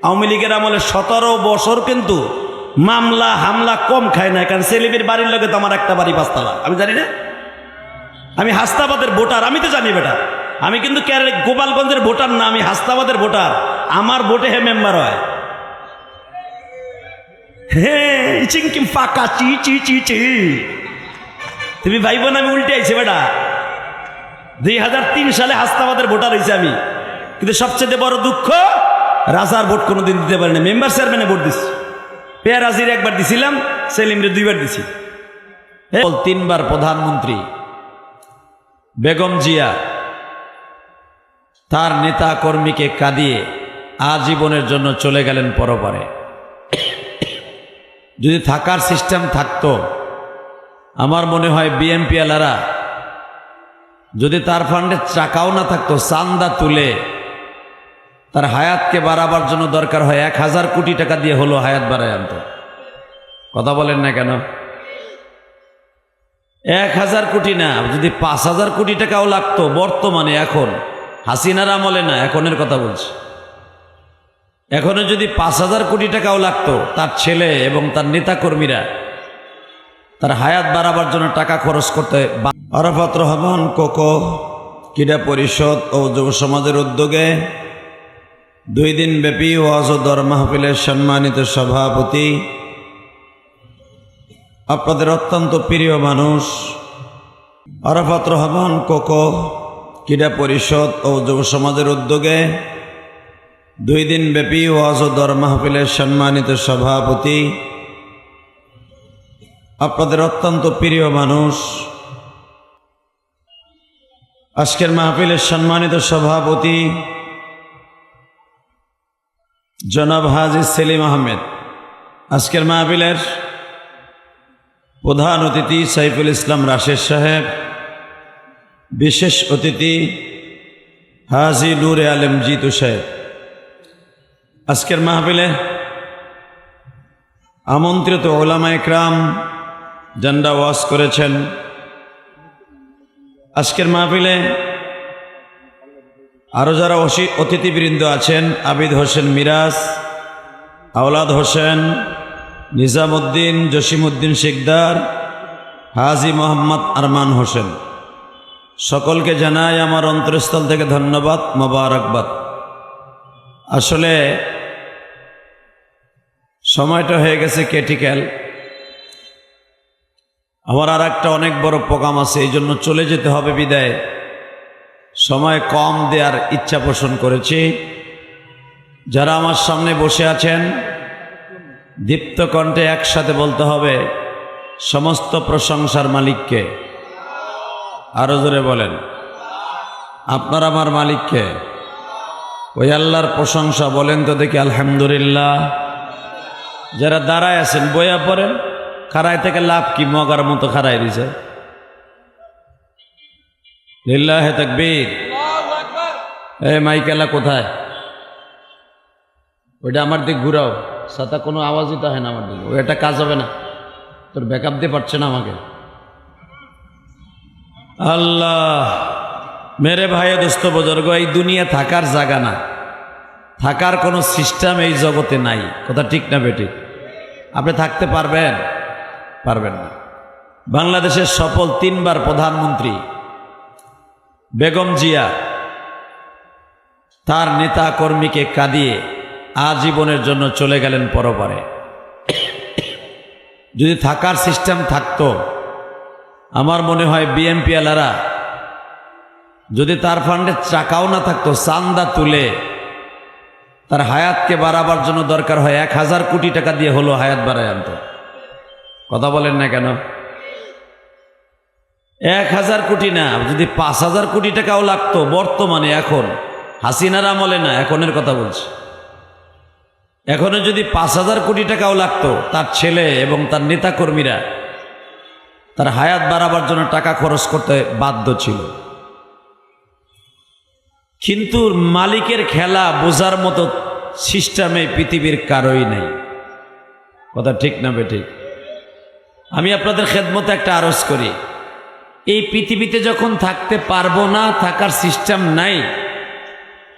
আওয়ামী লীগের আমলে 17 বছর কিন্তু মামলা হামলা কম খায় না, কারণ সেলিমের বাড়ির লোকে তো আমার একটা বাড়ি 5 তলা। আমি জানি না, আমি হাস্তাবাদের ভোটার, আমি তো জানি বেটা। আমি কিন্তু গোপালগঞ্জের ভোটার না, আমি হাস্তাবাদের ভোটার। আমার ভোটে হে মেম্বার হয়। হে চিংকি ফাঁকা চি চি চি চি, তুমি ভাইব না আমি উল্টে আইছি বেটা। 2003 সালে হাস্তাবাদের ভোটার হয়েছে আমি, কিন্তু সবচেয়ে বড় দুঃখ রাজার ভোট কোনোদিন দিতে পারি না। মেম্বার চেয়ারম্যানে ভোট দিচ্ছি, পেয়ারাজির একবার দিছিলাম, সেলিমরে 2 বার দিছি। 3 বার প্রধানমন্ত্রী বেগম জিয়া তার নেতা কর্মীকে কাঁদিয়ে আজীবনের জন্য চলে গেলেন পরপারে। যদি থাকার সিস্টেম থাকতো, আমার মনে হয় বিএনপি আলারা যদি তার ফান্ডে টাকাও না থাকতো, চান্দা তুলে তার হায়াতকে বাড়াবার জন্য দরকার হয় 1000 কোটি টাকা দিয়ে হলো হায়াত বাড়ায় আনতো। কথা বলেন না কেন? 1000 কোটি না, যদি 5000 কোটি টাকাও লাগতো বর্তমানে, এখন হাসিনার আমলে না, এখনের কথা বলছি, এখনো যদি 5000 কোটি টাকাও লাগতো, তার ছেলে এবং তার নেতাকর্মীরা তার হায়াত বাড়াবার জন্য টাকা খরচ করতে। আরাফাত রহমান কোকো ক্রীড়া পরিষদ ও যুব সমাজের উদ্যোগে 2 দিন ব্যাপী ওয়াজ ও দর মাহফিলের সম্মানিত সভাপতি, আপনাদের অত্যন্ত প্রিয় মানুষ আরাফাত রহমান কোকো ক্রীড়া পরিষদ ও যুব সমাজের উদ্যোগে 2 দিন ব্যাপী ওয়াজ ও দর মাহফিলের সম্মানিত সভাপতি, আপনাদের অত্যন্ত প্রিয় মানুষ আজকের মাহফিলের সম্মানিত সভাপতি জনাব হাজী সেলিম আহমেদ, আজকের মাহফিলের প্রধান অতিথি সাইফুল ইসলাম রাশেদ সাহেব, বিশেষ অতিথি হাজী নূরে আলম জিতু সাহেব। আজকের মাহফিলে আমন্ত্রিত ওলামা ইকরাম জান্ডা ওয়াজ করেছেন। আজকের মাহফিলে আরও যারা অতিথিবৃন্দ আছেন, আবিদ হোসেন মিরাজ, আওলাদ হোসেন, নিজামুদ্দিন, জসিমউদ্দিন শিকদার, হাজী মোহাম্মদ আরমান হোসেন, সকলকে জানাই আমার অন্তরস্থল থেকে ধন্যবাদ, মোবারকবাদ। আসলে সময়টা হয়ে গেছে ক্রিটিক্যাল, আমার আর একটা অনেক বড় প্রোগ্রাম আছে, এই জন্য চলে যেতে হবে বিদায় সময় কম দেওয়ার ইচ্ছা পোষণ করেছি। যারা আমার সামনে বসে আছেন, দীপ্ত কণ্ঠে একসাথে বলতে হবে সমস্ত প্রশংসার মালিককে। আরো জোরে বলেন, আপনার আমার মালিককে। ওই আল্লাহর প্রশংসা বলেন তো দেখি আলহামদুলিল্লাহ। যারা দাঁড়ায় আছেন বইয়া পড়েন, খাড়ায় থেকে লাভ কি, মগার মতো খাড়ায় দিছে। লিল্লাহে তাকবীর। এই মাইকেলা কোথায়? ওইটা আমার দিক ঘুরাও, সাথে কোনো আওয়াজই তো হয় না আমার দিকে, ওইটা কাজ হবে না, তোর ব্যাকআপ দিয়ে পারছে না আমাকে। আল্লাহ মেরে ভাই দোস্ত বুজুর্গ, এই দুনিয়া থাকার জায়গা না, থাকার কোনো সিস্টেম এই জগতে নাই। কথা ঠিক না বেঠিক? আপনি থাকতে পারবেন? পারবেন না। বাংলাদেশের সফল 3 বার প্রধানমন্ত্রী বেগম জিয়া তার নেতা কর্মীকে কাঁদিয়ে আজীবনের জন্য চলে গেলেন পরপারে। যদি থাকার সিস্টেম থাকতো, আমার মনে হয় বিএনপি আলারা যদি তার ফান্ডে টাকাও না থাকতো, চান্দা তুলে তার হায়াতকে বাড়াবার জন্য দরকার হয় 1000 কোটি টাকা দিয়ে হলো হায়াত বাড়ায় আনতো। কথা বলেন না কেন? 1000 কোটি না, যদি 5000 কোটি টাকাও লাগতো বর্তমানে, এখন হাসিনার আমলে না, এখনের কথা বলছি, এখনো যদি 5000 কোটি টাকাও লাগতো, তার ছেলে এবং তার নেতাকর্মীরা তার হায়াত বাড়াবার জন্য টাকা খরচ করতে বাধ্য ছিল। কিন্তু মালিকের খেলা বোঝার মতো সিস্টেমে পৃথিবীর কারোই নেই। কথা ঠিক না বেঠিক? আমি আপনাদের খেদমতে একটা আরজ করি, এই পৃথিবীতে যখন থাকতে পারবো না, থাকার সিস্টেম নাই,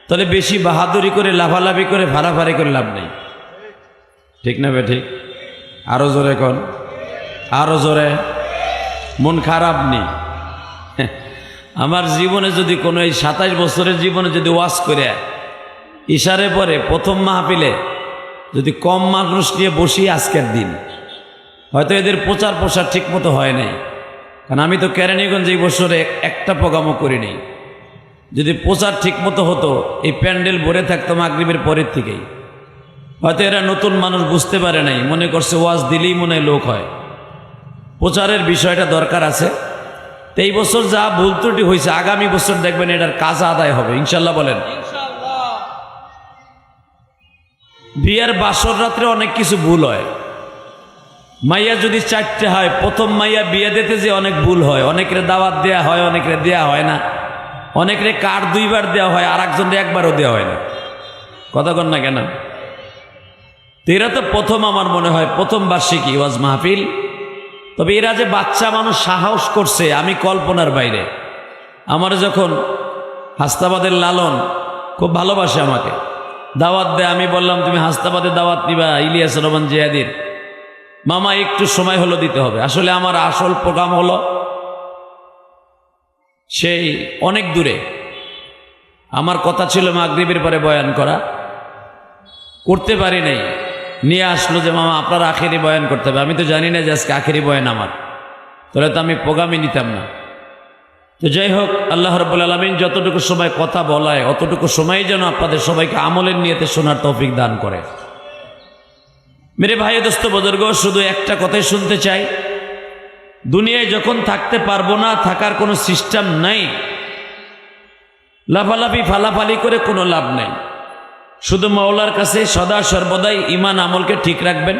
তাহলে বেশি বাহাদুরি করে লাফালাফি করে ভাড়াভাড়ি করে লাভ নেই। ঠিক না বে ঠিক? আরো জোরে কোন, আরো জোরে। মন খারাপ নেই। আমার জীবনে যদি কোনো এই 27 বছরের জীবনে যদি ওয়াজ করে ইশারে পরে প্রথম মাহফিলে যদি কম মানুষ নিয়ে বসি আজকের দিন, হয়তো এদের প্রচার প্রসার ঠিক মতো হয় নাই। কারণ আমি তো কেরানীগঞ্জ এই বছরে একটা প্রোগ্রামও করিনি। যদি প্রচার ঠিক মতো হতো এই প্যান্ডেল ভরে থাকতো মাগরিবের পরের থেকেই। হয়তো এরা নতুন মানুষ বুঝতে পারে নাই, মনে করছে ওয়াজ দিলেই মনে হয় লোক হয়। প্রচারের বিষয়টা দরকার আছে। তো এই বছর যা ভুল ত্রুটি হয়েছে আগামী বছর দেখবেন এটার কাজ আদায় হবে ইনশাল্লাহ। বলেন বিয়ের বাসর রাত্রে অনেক কিছু ভুল হয়। মাইয়া যদি 4টে হয়, প্রথম মাইয়া বিয়ে দিতে যে অনেক ভুল হয়। অনেকের দাওয়াত দেয়া হয়, অনেকের দেয়া হয় না। অনেকের কার্ড 2বার দেওয়া হয়, আর একজনের একবারও দেওয়া হয় না। কথা কন না কেন? এরা তো প্রথম, আমার মনে হয় প্রথম বার্ষিকী ওয়াজ মাহফিল। তবে এরা যে বাচ্চা মানুষ সাহস করছে আমি কল্পনার বাইরে। আমার যখন হাস্তাবাদের লালন খুব ভালোবাসে, আমাকে দাওয়াত দেয়। আমি বললাম তুমি হাস্তাবাদের দাওয়াত নিবা ইলিয়াস রহমান জিয়াদির? মামা একটু সময় হলো দিতে হবে। আসলে আমার আসল প্রোগ্রাম হলো সেই অনেক দূরে। আমার কথা ছিল মাগরিবের পরে বয়ান করা, করতে পারি নাই। নিয়ে আসলো যে মামা আপনার আখেরি বয়ান করতে হবে। আমি তো জানি না যে আজকে আখেরি বয়ান আমার, তাহলে তো আমি প্রোগ্রামই নিতাম না। তো যাই হোক, আল্লাহ রাব্বুল আলামিন যতটুকু সময় কথা বলায় অতটুকু সময় যেন আপনাদের সবাইকে আমলের নিয়তে শোনার তৌফিক দান করে। মেরে ভাই দোস্ত বুজুর্গ, শুধু একটা কথাই শুনতে চাই, দুনিয়ায় যখন থাকতে পারবো না, থাকার কোনো সিস্টেম নাই, লাফালাফি ফালাফালি করে কোনো লাভ নেই। শুধু মাওলার কাছে সদা সর্বদাই ইমান আমলকে ঠিক রাখবেন।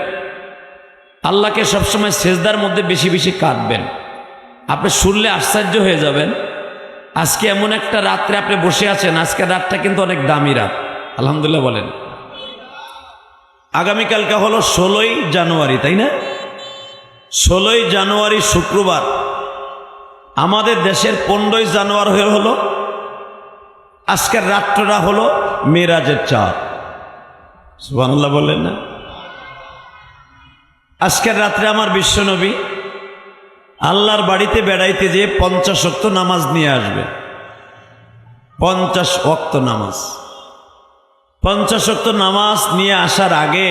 আল্লাহকে সবসময় সেজদার মধ্যে বেশি বেশি কাঁদবেন। আপনি শুনলে আশ্চর্য হয়ে যাবেন। আজকে এমন একটা রাত্রে আপনি বসে আছেন, আজকের রাতটা কিন্তু অনেক দামি রাত। আলহামদুলিল্লাহ বলেন। আগামীকালকে হলো 16ই জানুয়ারি, তাই না? 16ই জানুয়ারি শুক্রবার। আমাদের দেশের 15ই জানুয়ারি হলো আজকের রাত্রটা হলো মেরাজের চাঁদ। সুবহানাল্লাহ বললেন না? আজকের রাত্রে আমার বিশ্বনবী আল্লাহর বাড়িতে বেড়াইতে যেয়ে 50 ওয়াক্ত নামাজ নিয়ে আসবে। 50 ওয়াক্ত নামাজ। 50 ওয়াক্ত নামাজ নিয়ে আসার আগে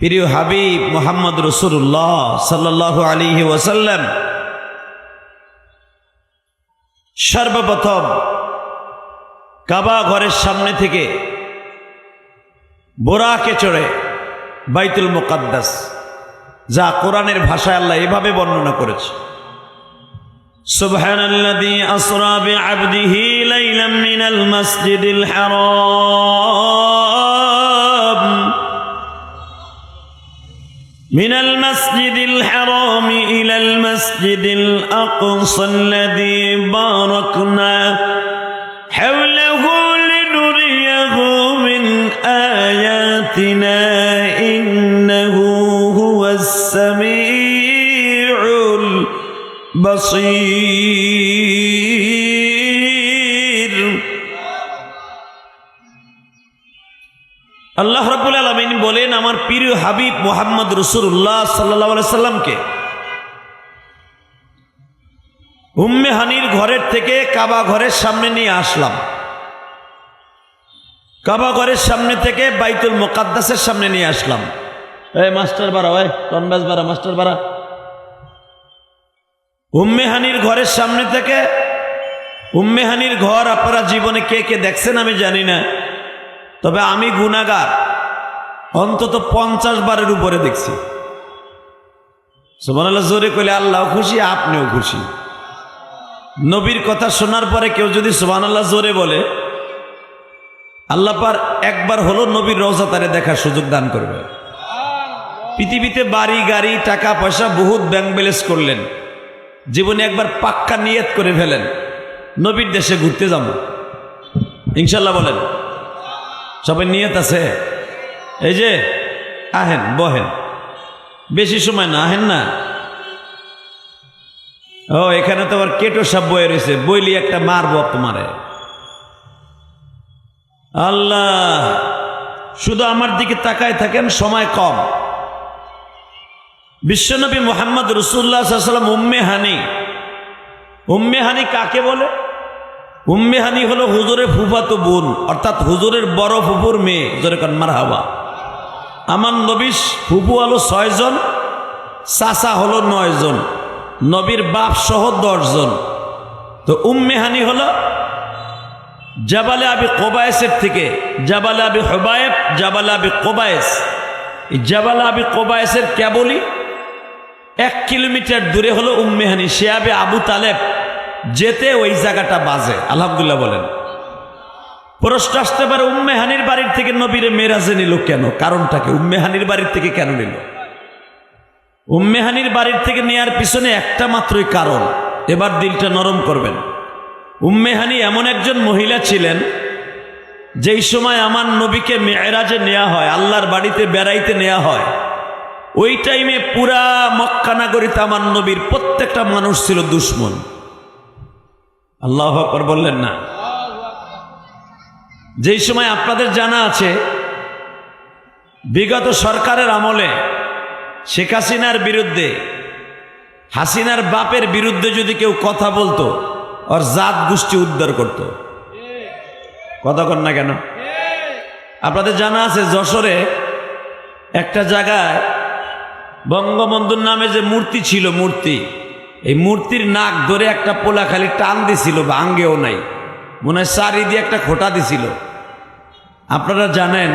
প্রিয় হাবিব মুহাম্মদ রাসূলুল্লাহ সাল্লাল্লাহু আলাইহি ওয়াসাল্লাম সর্বপ্রথম কাবা ঘরের সামনে থেকে বোরাকে চড়ে বাইতুল মুকাদ্দাস, যা কোরআনের ভাষায় আল্লাহ এভাবে বর্ণনা করেছে, সুবহানাল্লাযী আসরা বিআবদিহি লাইলাম মিনাল মাসজিদিল হারাম মিনাল মাসজিদিল হারাম ইলাল মাসজিদিল আকসাল্লাযী বারাকনা হাওলাহু লিনুরিয়াহু মিন আয়াতিনা ইন্নাহু হুয়াস সামিউল বাসীর। আল্লাহ রাব্বুল আলামিন বলেন আমার প্রিয় হাবিব মুহাম্মদ রাসূলুল্লাহ সাল্লাল্লাহু আলাইহি সাল্লামকে উম্মে হানির ঘরের থেকে কাবা ঘরের সামনে নিয়ে আসলাম। কাবা ঘরের সামনে থেকে বাইতুল মুকাদ্দাসের সামনে নিয়ে আসলাম। এই মাস্টার বাড়া, ওই টনবাস বাড়া, মাস্টার বাড়া। উম্মে হানির ঘরের সামনে থেকে, উম্মে হানির ঘর আপনারা জীবনে কে কে দেখছেন আমি জানি না, তবে আমি গুনাহগার অন্তত 50 বারের উপরে দেখছি। সুবহানাল্লাহ জোরে কইলে আল্লাহ খুশি, আপনিও খুশি। নবীর কথা শোনার পরে কেউ যদি সুবহানাল্লাহ জোরে বলে, আল্লাহ পাক একবার হলো নবীর রওজা তারে দেখার সুযোগ দান করবে। পৃথিবীতে বাড়ি গাড়ি টাকা পয়সা বহুত ব্যাংক ব্যালেন্স করলেন, জীবনে একবার পাক্কা নিয়ত করে ফেলেন নবীর দেশে ঘুরতে যাব ইনশাল্লাহ। বলেন সবাই নিয়ত আছে? এই যে আহেন, বহেন, বেশি সময় না, আহেন না। ও এখানে তো আবার কেটো সব বয়ে রয়েছে, বইলি একটা মারবো তোমারে। আল্লাহ, শুধু আমার দিকে তাকায় থাকেন, সময় কম। বিশ্বনবী মুহাম্মদ রাসূলুল্লাহ সাল্লাল্লাহু আলাইহি ওয়াসাল্লাম উম্মে হানি। উম্মে হানি কাকে বলে? উম্মে হানি হলো হুজুরের ফুফাতো বোন, অর্থাৎ হুজুরের বড় ফুফুর মেয়ে। জোরে কান মারহাবা। আমার নবীর ফুফু হলো 6 জন, চাচা হলো 9 জন, নবীর বাপ সহ 10 জন। তো উম্মে হানি হলো জাবালে আবি কোবায়েসের থেকে, জাবালে আবি হুবায়েব, জাবালে আবি কোবায়েস। এই জাবালে আবি কোবায়েসের কেবলই 1 কিলোমিটার দূরে হলো উম্মে হানি। সে আবে আবু তালেব যেতে ওই জায়গাটা বাজে। আলহামদুলিল্লাহ বলেন। প্রশ্ন আসতে পারে, উম্মে হানির বাড়ির থেকে নবীরে মেরাজে নিল কেন? কারণটাকে, উম্মে হানির বাড়ির থেকে কেন নিল? উম্মে হানির বাড়ির থেকে নেয়ার পিছনে একটা মাত্রই কারণ। এবার দিলটা নরম করবেন। উম্মে হানি এমন একজন মহিলা ছিলেন, যেই সময় আমার নবীকে মেরাজে নেওয়া হয়, আল্লাহর বাড়িতে বেড়াইতে নেওয়া হয়, ওই টাইমে পুরা মক্কা নগরীতে আমার নবীর প্রত্যেকটা মানুষ ছিল দুশ্মন। আল্লাহু আকবার বললেন না? যেই সময় আপনাদের জানা আছে, বিগত সরকারের আমলে শেখ হাসিনার বিরুদ্ধে, হাসিনার বাপের বিরুদ্ধে যদি কেউ কথা বলতো, ওর জাত গোষ্ঠী উদ্ধার করত। কথা কন না কেন? আপনাদের জানা আছে, যশোরে একটা জায়গায় বঙ্গবন্ধুর নামে যে মূর্তি ছিল, মূর্তি, এই মূর্তির নাক ধরে একটা পোলা খালি টান দিছিল, ভাঙ্গেও নাই, মনে হয় সারি দিয়ে একটা খোঁটা দিছিল। আপনারা জানেন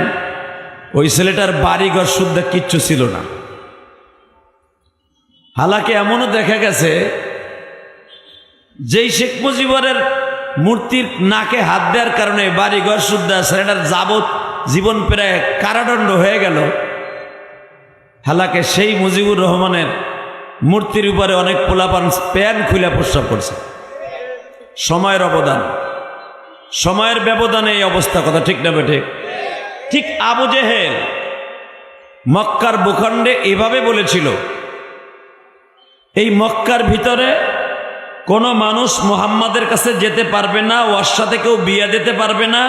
ওই ছেলেটার বাড়িঘর শুদ্ধা কিচ্ছু ছিল না। হালাকে এমনও দেখা গেছে, যেই শেখ মুজিবরের মূর্তির নাকে হাত দেওয়ার কারণে বাড়িঘর শুদ্ধা ছেলেটার যাবত জীবন প্রায় কারাদণ্ড হয়ে গেল। হালাকে সেই মুজিবুর রহমানের মূর্তির উপরে অনেক পোলাপান প্যান খুলে প্রস্রাব করছে। সময়ের অবদান, সময়ের ব্যবধানে এই অবস্থা। কথা ঠিক না বেঠে? ঠিক আবু জেহেল মক্কার ভূখণ্ডে এভাবে বলেছিল, এই মক্কার ভিতরে কোনো মানুষ মুহাম্মাদের কাছে যেতে পারবে না, ওর সাথে কেউ বিয়ে দিতে পারবে না,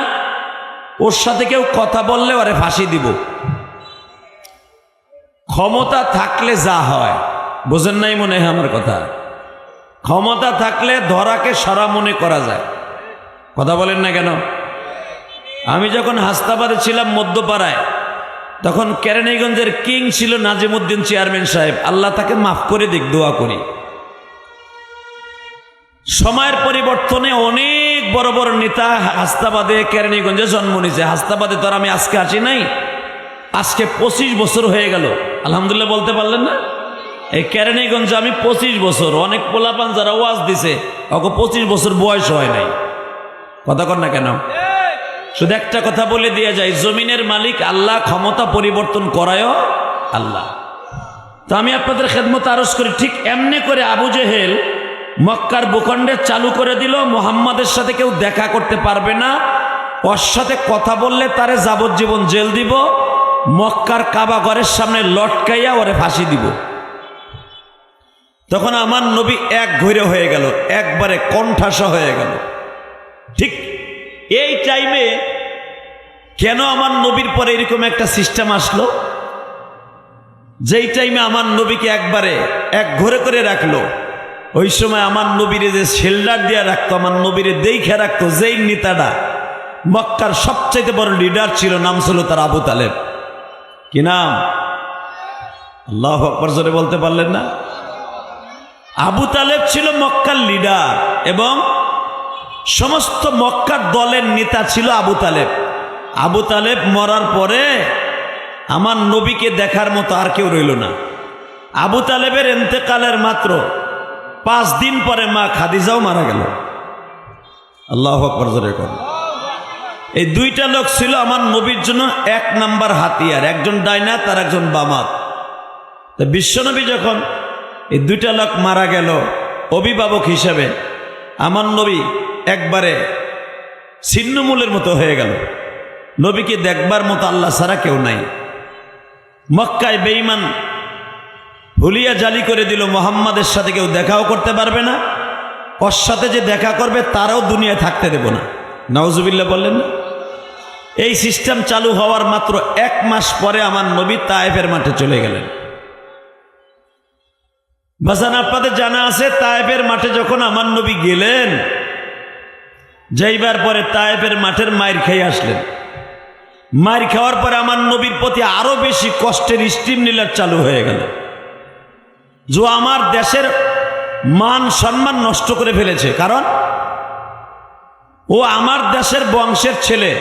ওর সাথে কেউ কথা বললে ওরে ফাঁসি দিব। ক্ষমতা থাকলে যা হয়, বোঝেন নাই মনে হয় আমার কথা? ক্ষমতা থাকলে ধরাকে সরা মনে করা যায়। কথা বলেন না কেন? আমি যখন হাসনাবাদে ছিলাম মধ্যপাড়ায়, তখন কেরানীগঞ্জের কিং ছিল নাজিমউদ্দিন চেয়ারম্যান সাহেব, আল্লাহ তাকে মাফ করে দিক, দোয়া করি। সময়ের পরিবর্তনে অনেক বড় বড় নেতা হাসনাবাদে, কেরানীগঞ্জে জন্ম নিয়েছে। হাসনাবাদে তো আর আমি আজকে আসি নাই, আজকে 25 বছর হয়ে গেল। আলহামদুলিল্লাহ বলতে পারলেন না? এই কেরানীগঞ্জে আমি 25 বছর। অনেক পোলাপান যারা ওয়াজ দিছে, ওকে 25 বছর বয়স হয় নাই। কথা কর না কেন? শুধু একটা কথা বলে দিয়ে যায়, জমিনের মালিক আল্লাহ, ক্ষমতা পরিবর্তন করায়ও আল্লাহ। তো আমি আপনাদের খেদমত আরজ করি, ঠিক এমনি করে আবু জেহেল মক্কার ভূখণ্ডে চালু করে দিল, মুহাম্মাদের সাথে কেউ দেখা করতে পারবে না, ওর সাথে কথা বললে তারে যাবজ্জীবন জেল দিব, মক্কার কাবা ঘরের সামনে লটকাইয়া ওরে ফাঁসি দিব। তখন আমার নবী এক ঘুরে হয়ে গেল, একবারে কণ্ঠাসা হয়ে গেল। ঠিক এই টাইমে কেন আমার নবীর পরে এরকম একটা সিস্টেম আসলো? যেই টাইমে আমার নবীকে একবারে এক ঘরে করে রাখলো, ওই সময় আমার নবীরে যে শেল্ডার দিয়ে রাখতো, আমার নবীরে দেখে রাখতো যেই নেতাটা মক্কার সবচাইতে বড় লিডার ছিল, নাম ছিল তার আবু তালেব। কি নাম? আল্লাহু আকবার জোরে বলতে পারলেন না? আবু তালেব ছিল মক্কার লিডার এবং সমস্ত মক্কার দলের নেতা ছিল আবু তালেব। আবু তালেব মরার পরে আমার নবীকে দেখার মতো আর কেউ রইল না। আবু তালেবের ইন্তেকালের মাত্র 5 দিন পরে মা খাদিজাও মারা গেল। আল্লাহু আকবার জোরে বলেন। এই দুইটা লোক ছিল আমার নবীর জন্য 1 নাম্বার হাতিয়ার, একজন ডাইনাত আর একজন বামাত। তো বিশ্বনবী যখন এই দুইটা লোক মারা গেল, অভিভাবক হিসেবে আমার নবী একবারে ছিন্নমূলের মতো হয়ে গেল। নবীকে দেখবার মতো আল্লাহ ছাড়া কেউ নাই। মক্কায় বেঈমান ভুলিয়া জালি করে দিল, মুহাম্মাদের সাথে কেউ দেখাও করতে পারবে না, ওর সাথে যে দেখা করবে তারাও দুনিয়ায় থাকতে দেব না। নাউজুবিল্লাহ বললেন না? এই সিস্টেম চালু হওয়ার মাত্র 1 মাস পরে আমার নবী তায়েফের মাঠে চলে গেলেন। বাজান আপনাদের জানা আছে তায়েফের মাঠে যখন আমার নবী গেলেন, যাইবার পরে তায়েফের মাঠের মাইর খেয়ে আসলেন। মাইর খাওয়ার পরে আমার নবীর প্রতি আরো বেশি কষ্টের স্টিম নীলার চালু হয়ে গেল, যে আমার দেশের মান সম্মান নষ্ট করে ফেলেছে। কারণ ও আমার দেশের বংশের ছেলে,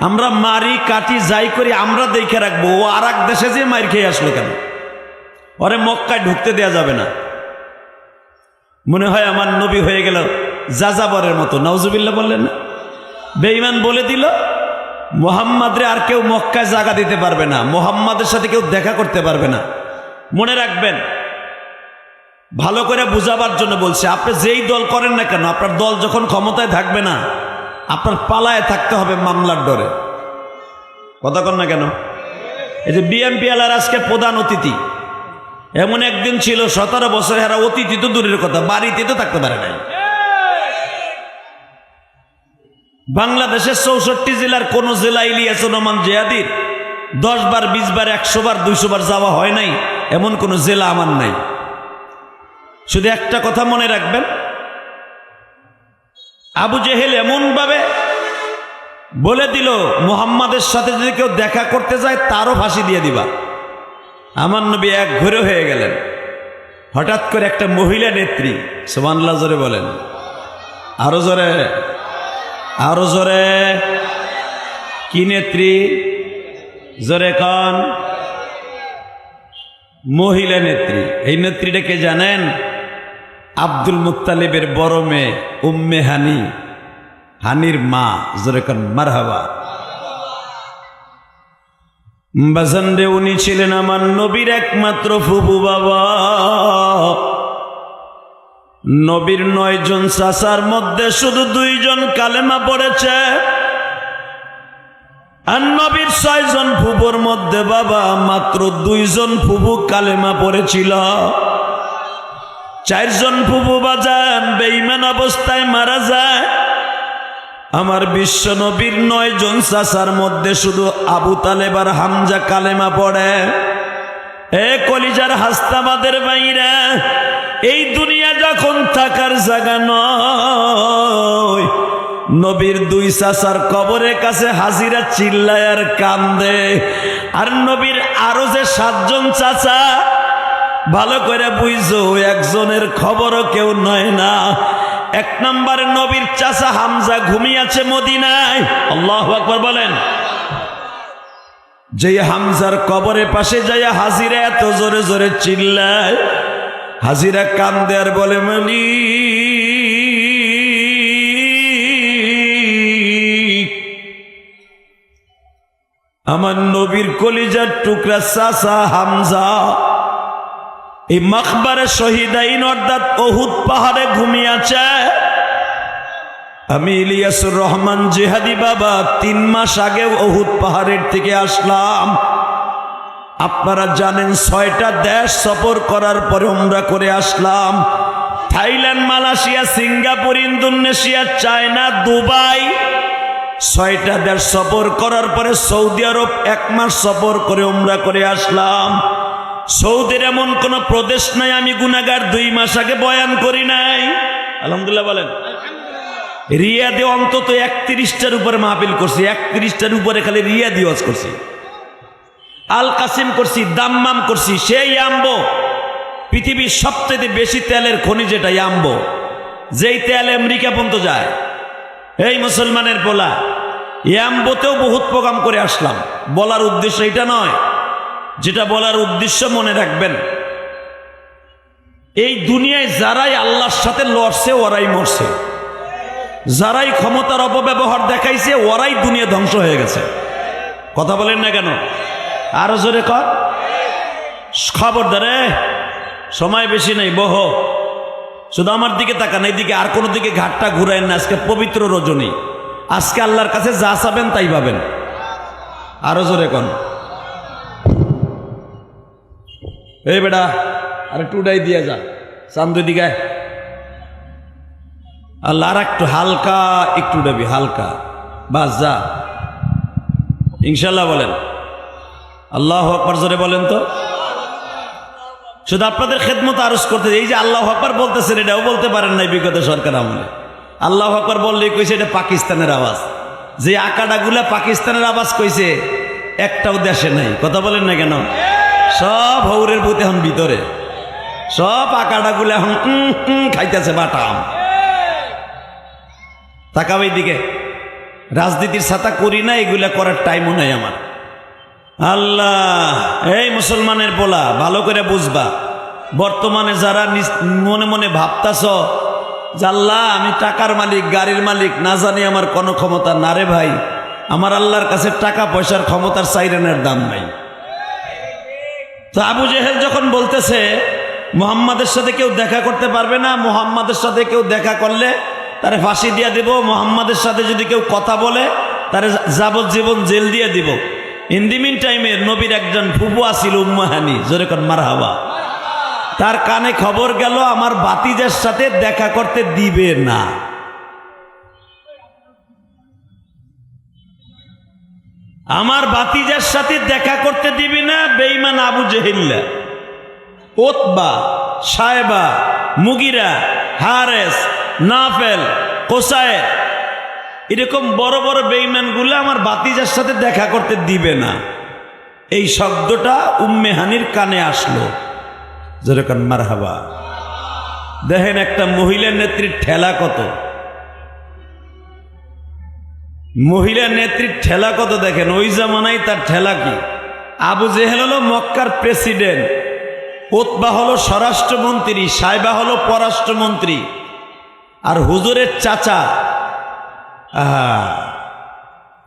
আমরা মারি কাটি যাই করি আমরা দেখে রাখবো, ও আর এক দেশে যে মাইর খেয়ে আসলো কেন? ওরে মক্কায় ঢুকতে দেয়া যাবে না। মনে হয় আমার নবী হয়ে গেল যাযাবরের মতো, নাউজুবিল্লাহ বললেন না? বেঈমান বলে দিল মুহাম্মাদরে আর কেউ মক্কায় জায়গা দিতে পারবে না, মুহাম্মাদের সাথে কেউ দেখা করতে পারবে না। মনে রাখবেন, ভালো করে বুঝাবার জন্য বলছে, আপনি যেই দল করেন না কেন, আপনার দল যখন ক্ষমতায় থাকবে না, আপনার পালায় থাকতে হবে মামলার ডরে। কথা কন না কেন? এই যে বিএমপি এলার আজকে প্রধান অতিথি, এমন একদিন ছিল 17 বছর এরা অতিথি তো দূরের কথা, বাড়িতে তো থাকতে পারে নাই। বাংলাদেশের 64 জেলার কোন জেলা ইলিয়াস রহমান জিহাদির 10 বার 20 বার 100 বার 200 বার যাওয়া হয় নাই, এমন কোন জেলা আমার নাই। শুধু একটা কথা মনে রাখবেন, আবু জেহেল এমন ভাবে বলে দিল মুহাম্মাদের সাথে যদি কেউ দেখা করতে যায় তারও ফাঁসি দিয়ে দিবা। আমার নবী এক ঘুরে হয়ে গেলেন। হঠাৎ করে একটা মহিলা নেত্রী, সুবহানাল্লাহ জোরে বলেন, আরো জোরে, আরো জোরে, কি নেত্রী? জোরে কন। মহিলা নেত্রী। এই নেত্রীটা কে জানেন? আব্দুল মুত্তালিবের বড় মেয়ে উম্মে হানি, হানির মা। জোরে কন মারহাবা। বাজানরে উনি ছিলেন আমার নবীর একমাত্র ফুফু বাবা। নবীর 9 জন চাচার মধ্যে শুধু 2 জন কালেমা পড়েছে, আর নবীর 6 জন ফুফুর মধ্যে বাবা মাত্র 2 জন ফুফু কালেমা পড়েছিল। 4 জন ফুফু বাজান বেঈমান অবস্থায় মারা যায়। আমার বিশ্ব নবীর 9 জন চাচার মধ্যে শুধু আবু তালেব আর হামজা কালেমা পড়ে। এ কলিজার হাস্তাবাদের বাইরে, এই দুনিয়া যখন থাকার জায়গা নয়, নবীর 2 চাচার কবরের কাছে হাজিরা চিল্লায় আর কান্দে। আর নবীর আরো যে 7 জন চাচা, ভালো করে বুঝো, একজনের খবরও কেউ নয় না। 1 নম্বরে নবীর চাচা হামজা ঘুমিয়েছে মদিনায়। আল্লাহু আকবার বলেন। যে হামজার কবরের পাশে যাইয়া হাজিরা এত জোরে জোরে চিল্লায়, হাজিরা কান্দে আর বলে, মালিক, আমার নবীর কলিজার টুকরা চাচা হামজা এই মাকবারে শহীদাইন অর্থাৎ উহুদ পাহাড়ে ঘুমিয়েছে। আমি ইলিয়াসুর রহমান জিহাদি বাবা 3 মাস আগে উহুদ পাহাড়ের থেকে আসলাম। আপনারা জানেন 6টা দেশ সফর করার পরে উমরা করে আসলাম। Thailand, Malaysia, Singapore, Indonesia, China, Dubai, 6টা দেশ সফর করার পরে সৌদি আরব 1 মাস সফর করে উমরা করে আসলাম। সৌদির এমন কোন প্রদেশ নাই আমি গুনাহগার 2 মাস আগে বয়ান করি নাই। আলহামদুলিল্লাহ বলেন। রিয়াদে অন্তত 31টার উপরে মাহফিল করছি, 31টার উপরে খালি রিয়াদি ওয়াজ করছি, আল কাসিম করছি, দাম্মাম করছি। সেই ইয়াম্বো পৃথিবীর সবচেয়ে বেশি তেলের খনি, যেটা ইয়াম্বো, যেই তেল আমেরিকা পর্যন্ত যায়। এই মুসলমানের পোলা, ইয়াম্বোতেও বহুত প্রোগ্রাম করে আসলাম। বলার উদ্দেশ্য এটা নয়, যেটা বলার উদ্দেশ্য মনে রাখবেন, এই দুনিয়ায় যারাই আল্লাহর সাথে লড়ছে ওরাই মরছে, যারাই ক্ষমতার অপব্যবহার দেখাইছে ওরাই দুনিয়া ধ্বংস হয়ে গেছে। কথা বলেন না কেন? আরো জোরে কর। খবরদারে, সময় বেশি নেই, বহ, শুধু আমার দিকে তাকান, এইদিকে আর কোনো দিকে ঘাটটা ঘুরাইন না। আজকে পবিত্র রজনী, আজকে আল্লাহর কাছে যা চাবেন তাই পাবেন। আরো জোরে কন। এই বেটা, আরে টুডাই দিয়ে যা, চান্দ দিকে আল্লাহ, আর একটু হালকা, একটু উঠাবি হালকা, বাস যা। ইনশাল্লাহ বলেন। আল্লাহু আকবার জোরে বলেন তো। শুধু আপনাদের খেদমত আরজ করতে, এই যে আল্লাহু আকবার বলতেছেন, এটাও বলতে পারেন নাই বিগত সরকার আমলে। আল্লাহু আকবার বললেই কইছে এটা পাকিস্তানের আওয়াজ। যে আকাডাগুলা পাকিস্তানের আওয়াজ কইছে, একটাও দেশে নাই। কথা বলেন না কেন? সব হৌরের ভূত এখন ভিতরে, সব আকাডাগুলা এখন খাইতেছে বাটাম। তাকাবে দিকে, রাজনীতির ছাতা করি না, এগুলা করার টাইমও নাই আমার। আল্লাহ, এই মুসলমানের পোলা ভালো করে বুঝবা, বর্তমানে যারা মনে মনে ভাবতাছ যে আল্লাহ আমি টাকার মালিক, গাড়ির মালিক, না জানি আমার কোনো ক্ষমতা না রে ভাই, আমার আল্লাহর কাছে টাকা পয়সার ক্ষমতার সাইরেনের দাম নাই। তো আবু জেহেল যখন বলতেছে মুহাম্মাদের সাথে কেউ দেখা করতে পারবে না, মুহাম্মাদের সাথে কেউ দেখা করলে তারে ফাঁসি দিয়ে দিব, মুহাম্মাদের সাথে যদি কেউ কথা বলে তারে যাবজ্জীবন জেল দিয়ে দিব। ইন দি মিন টাইমে নবীর একজন ফুফু আসিল, উম্মে হানি, জোরে কোন মারহাবা। তার কানে খবর গেল আমার ভাতিজার সাথে দেখা করতে দিবে না। আমার ভাতিজার সাথে দেখা করতে দিবে না বেঈমান আবু জেহেল, উতবা, সায়বা, মুগিরা, হারেস, নাফেল, কোসায়ের, এরকম বড় বড় বেঈমানগুলো আমার ভাতিজার সাথে দেখা করতে দিবে না। এই শব্দটা উম্মে হানির কানে আসলো, যেরকম মারহাবা। দেখেন একটা মহিলা নেত্রীর ঠেলা কত, মহিলা নেত্রীর ঠেলা কত দেখেন। ওই জামানায় তার ঠেলা কি? আবু জেহেল হলো মক্কার প্রেসিডেন্ট, উতবা হলো স্বরাষ্ট্রমন্ত্রী, সাইবা হলো পররাষ্ট্রমন্ত্রী, আর হুজুরের চাচা,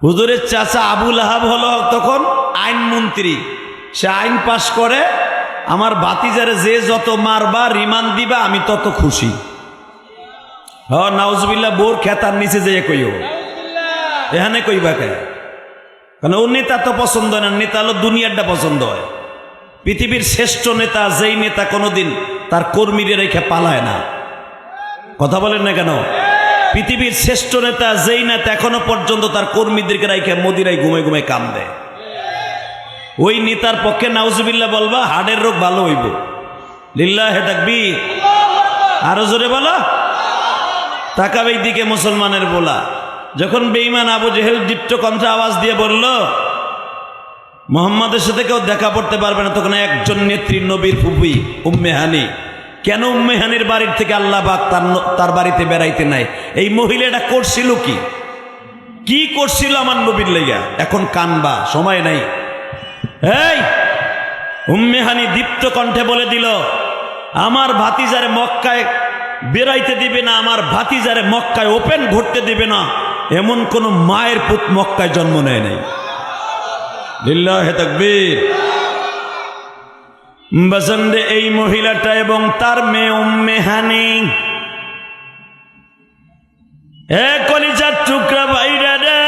হুজুরের চাচা আবু লাহাব হলো তখন আইনমন্ত্রী। সে আইন পাশ করে, আমার ভাতিজারে যে যত মারবা, রিমান্ড দিবা, আমি তত খুশি। নাউজুবিল্লাহ, বোর খেতার নিচে যেয়ে কইও, এখানে কইবা কে? কারণ ওর নেতা তো পছন্দ হয় না, নেতা হলো দুনিয়ারটা পছন্দ হয়। পৃথিবীর শ্রেষ্ঠ নেতা যেই নেতা কোনোদিন তার কর্মীদের রেখে পালায় না। কথা বলেন না কেন? পৃথিবীর শ্রেষ্ঠ নেতা যেই নেতা এখনো পর্যন্ত তার কর্মীদেরকে রেখে মদিনায় ঘুমে ঘুমে কাম দেয়, ওই নেতার পক্ষে নাউজুবিল্লাহ বলবা হার্টের রোগ ভালো হইব। লিল্লাহে তাকবীর, আরো জোরে বলো। তাকাবে দিকে মুসলমানের বলা, যখন বেঈমান আবু জেহেল দীপ্ত কণ্ঠে আওয়াজ দিয়ে বলল মুহাম্মাদের সাথে কেউ দেখা করতে পারবে না, তখন একজন নেত্রী নবীর ফুফি উম্মে হানি, কেন উম্মে হানির বাড়ির থেকে আল্লাহ পাক তার বাড়িতে বেড়াইতে নাই? এই মহিলাটা করছিল কি, কি করছিল আমার নবীর লাইগা? এখন কানবা, সময় নাই। এই উম্মে হানি দীপ্ত কণ্ঠে বলে দিল, আমার ভাতিজারে মক্কায় বেড়াইতে দিবে না, আমার ভাতিজারে মক্কায় ওপেন ঘুরতে দিবে না, এমন কোন মায়ের পুত মক্কায় জন্ম নেয় নাই। লিল্লাহে তাকবীর। বসন্দে এই মহিলাটা এবং তার মেয়ে উম্মে হানি, এ কলিজার টুকরা ভাইরা রে,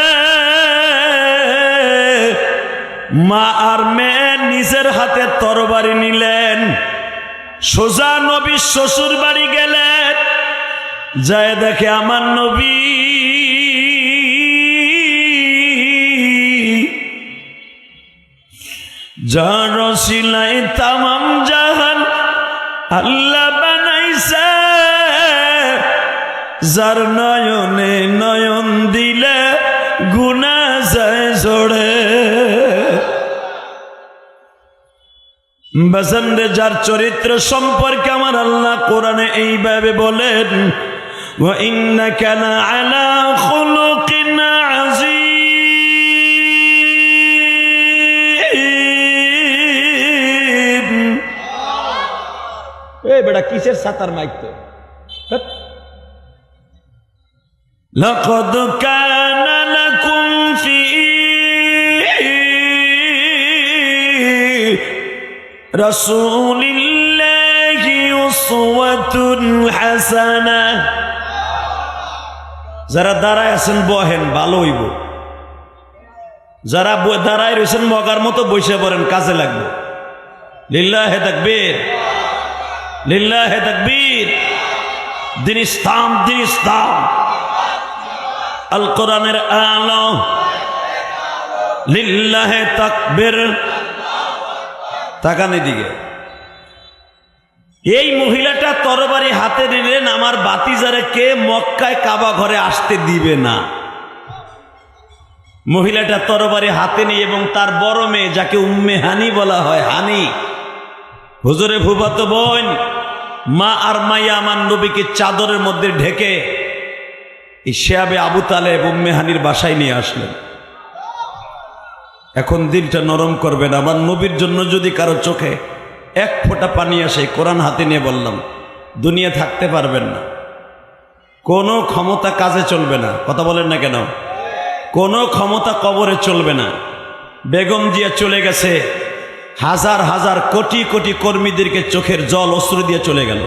মা আর মেয়ে নিজের হাতে তরবারি নিলেন, সোজা নবীর শ্বশুর বাড়ি গেলেন। যায় দেখে আমার নবী যার রসিলায় তামাম জাহান আল্লাহ বানাইছে, যার নয়নে নয়ন দিলে গুনাহ যায় জোড়ে। বসন্দে যার চরিত্র সম্পর্কে আমার আল্লাহ কোরআনে এইভাবে বলেন, ওয়া ইন্নাকা লাআলা খুলুকিন আযীম। এই বেটা কিসের সাতার মাইক তো? লাকাদ কানা লাকুম ফি রাসূলিল্লাহি উসওয়াতুন হাসানাহ। যারা দাঁড়ায় আছেন বহেন, ভালো হইব। যারা দাঁড়ায় রয়েছেন মগার মতো বসে পড়েন, কাজে লাগবে। লিল্লাহে তাকবীর, লিল্লাহে তাকবীর। দিন ইসলাম, দিন ইসলাম। আল কোরআনের আলো, লিল্লাহে তাকবীর। তাকান এদিকে। এই মহিলাটা তরবারি হাতে নিলেন, আমার বাতিজারে কে মক্কায় কাবা ঘরে আসতে দিবে না। মহিলাটা তরবারি হাতে নিয়ে এবং তার বড় মেয়ে, যাকে উম্মে হানি বলা হয়, হানি, হুজুরে ফুফাতো বোন, মা আর মাইয়া আমার নবীকে চাদরের মধ্যে ঢেকে শিয়াবে আবু তালেব উম্মে হানির বাসায় নিয়ে আসলেন। এখন দিলটা নরম করবেন। আমার নবীর জন্য যদি কারো চোখে এক ফোঁটা পানি আসে, কোরআন হাতে নিয়ে বললাম, দুনিয়া থাকতে পারবেন না। কোনো ক্ষমতা কাজে চলবে না। কথা বলেন না কেন? কোনো ক্ষমতা কবরে চলবে না। বেগম জিয়া চলে গেছে, হাজার হাজার কোটি কোটি কর্মীদেরকে চোখের জল অশ্রু দিয়ে চলে গেল।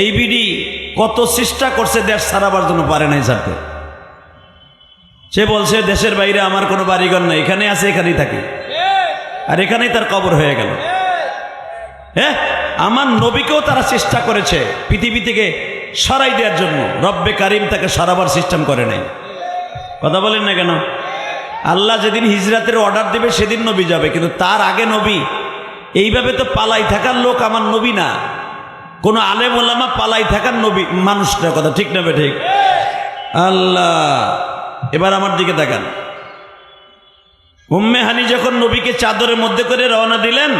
এই বিডি কত চেষ্টা করছে দেশ ছাড়াবার জন্য, পারে নাই ছাড়তে। সে বলছে দেশের বাইরে আমার কোনো বাড়িঘর নাই, এখানে আছে, এখানেই থাকি, আর এখানেই তার কবর হয়ে গেল। হ্যাঁ, আমার নবীকেও তারা চেষ্টা করেছে পৃথিবী থেকে সরাই দেওয়ার জন্য, রব্বে কারিম তাকে সরাবার সিস্টেম করে নাই। কথা বলেন না কেন? আল্লাহ যেদিন হিজরাতের অর্ডার দেবে সেদিন নবী যাবে, কিন্তু তার আগে নবী। এইভাবে তো পালাই থাকার লোক আমার নবী না, কোনো আলেম ওলামা পালাই থাকার নবী মানুষটার কথা, ঠিক না ঠিক? আল্লাহ, এবার আমার দিকে দেখান। উম্মে হানি যখন নবীকে চাদরের মধ্যে করে রওনা দিলেন,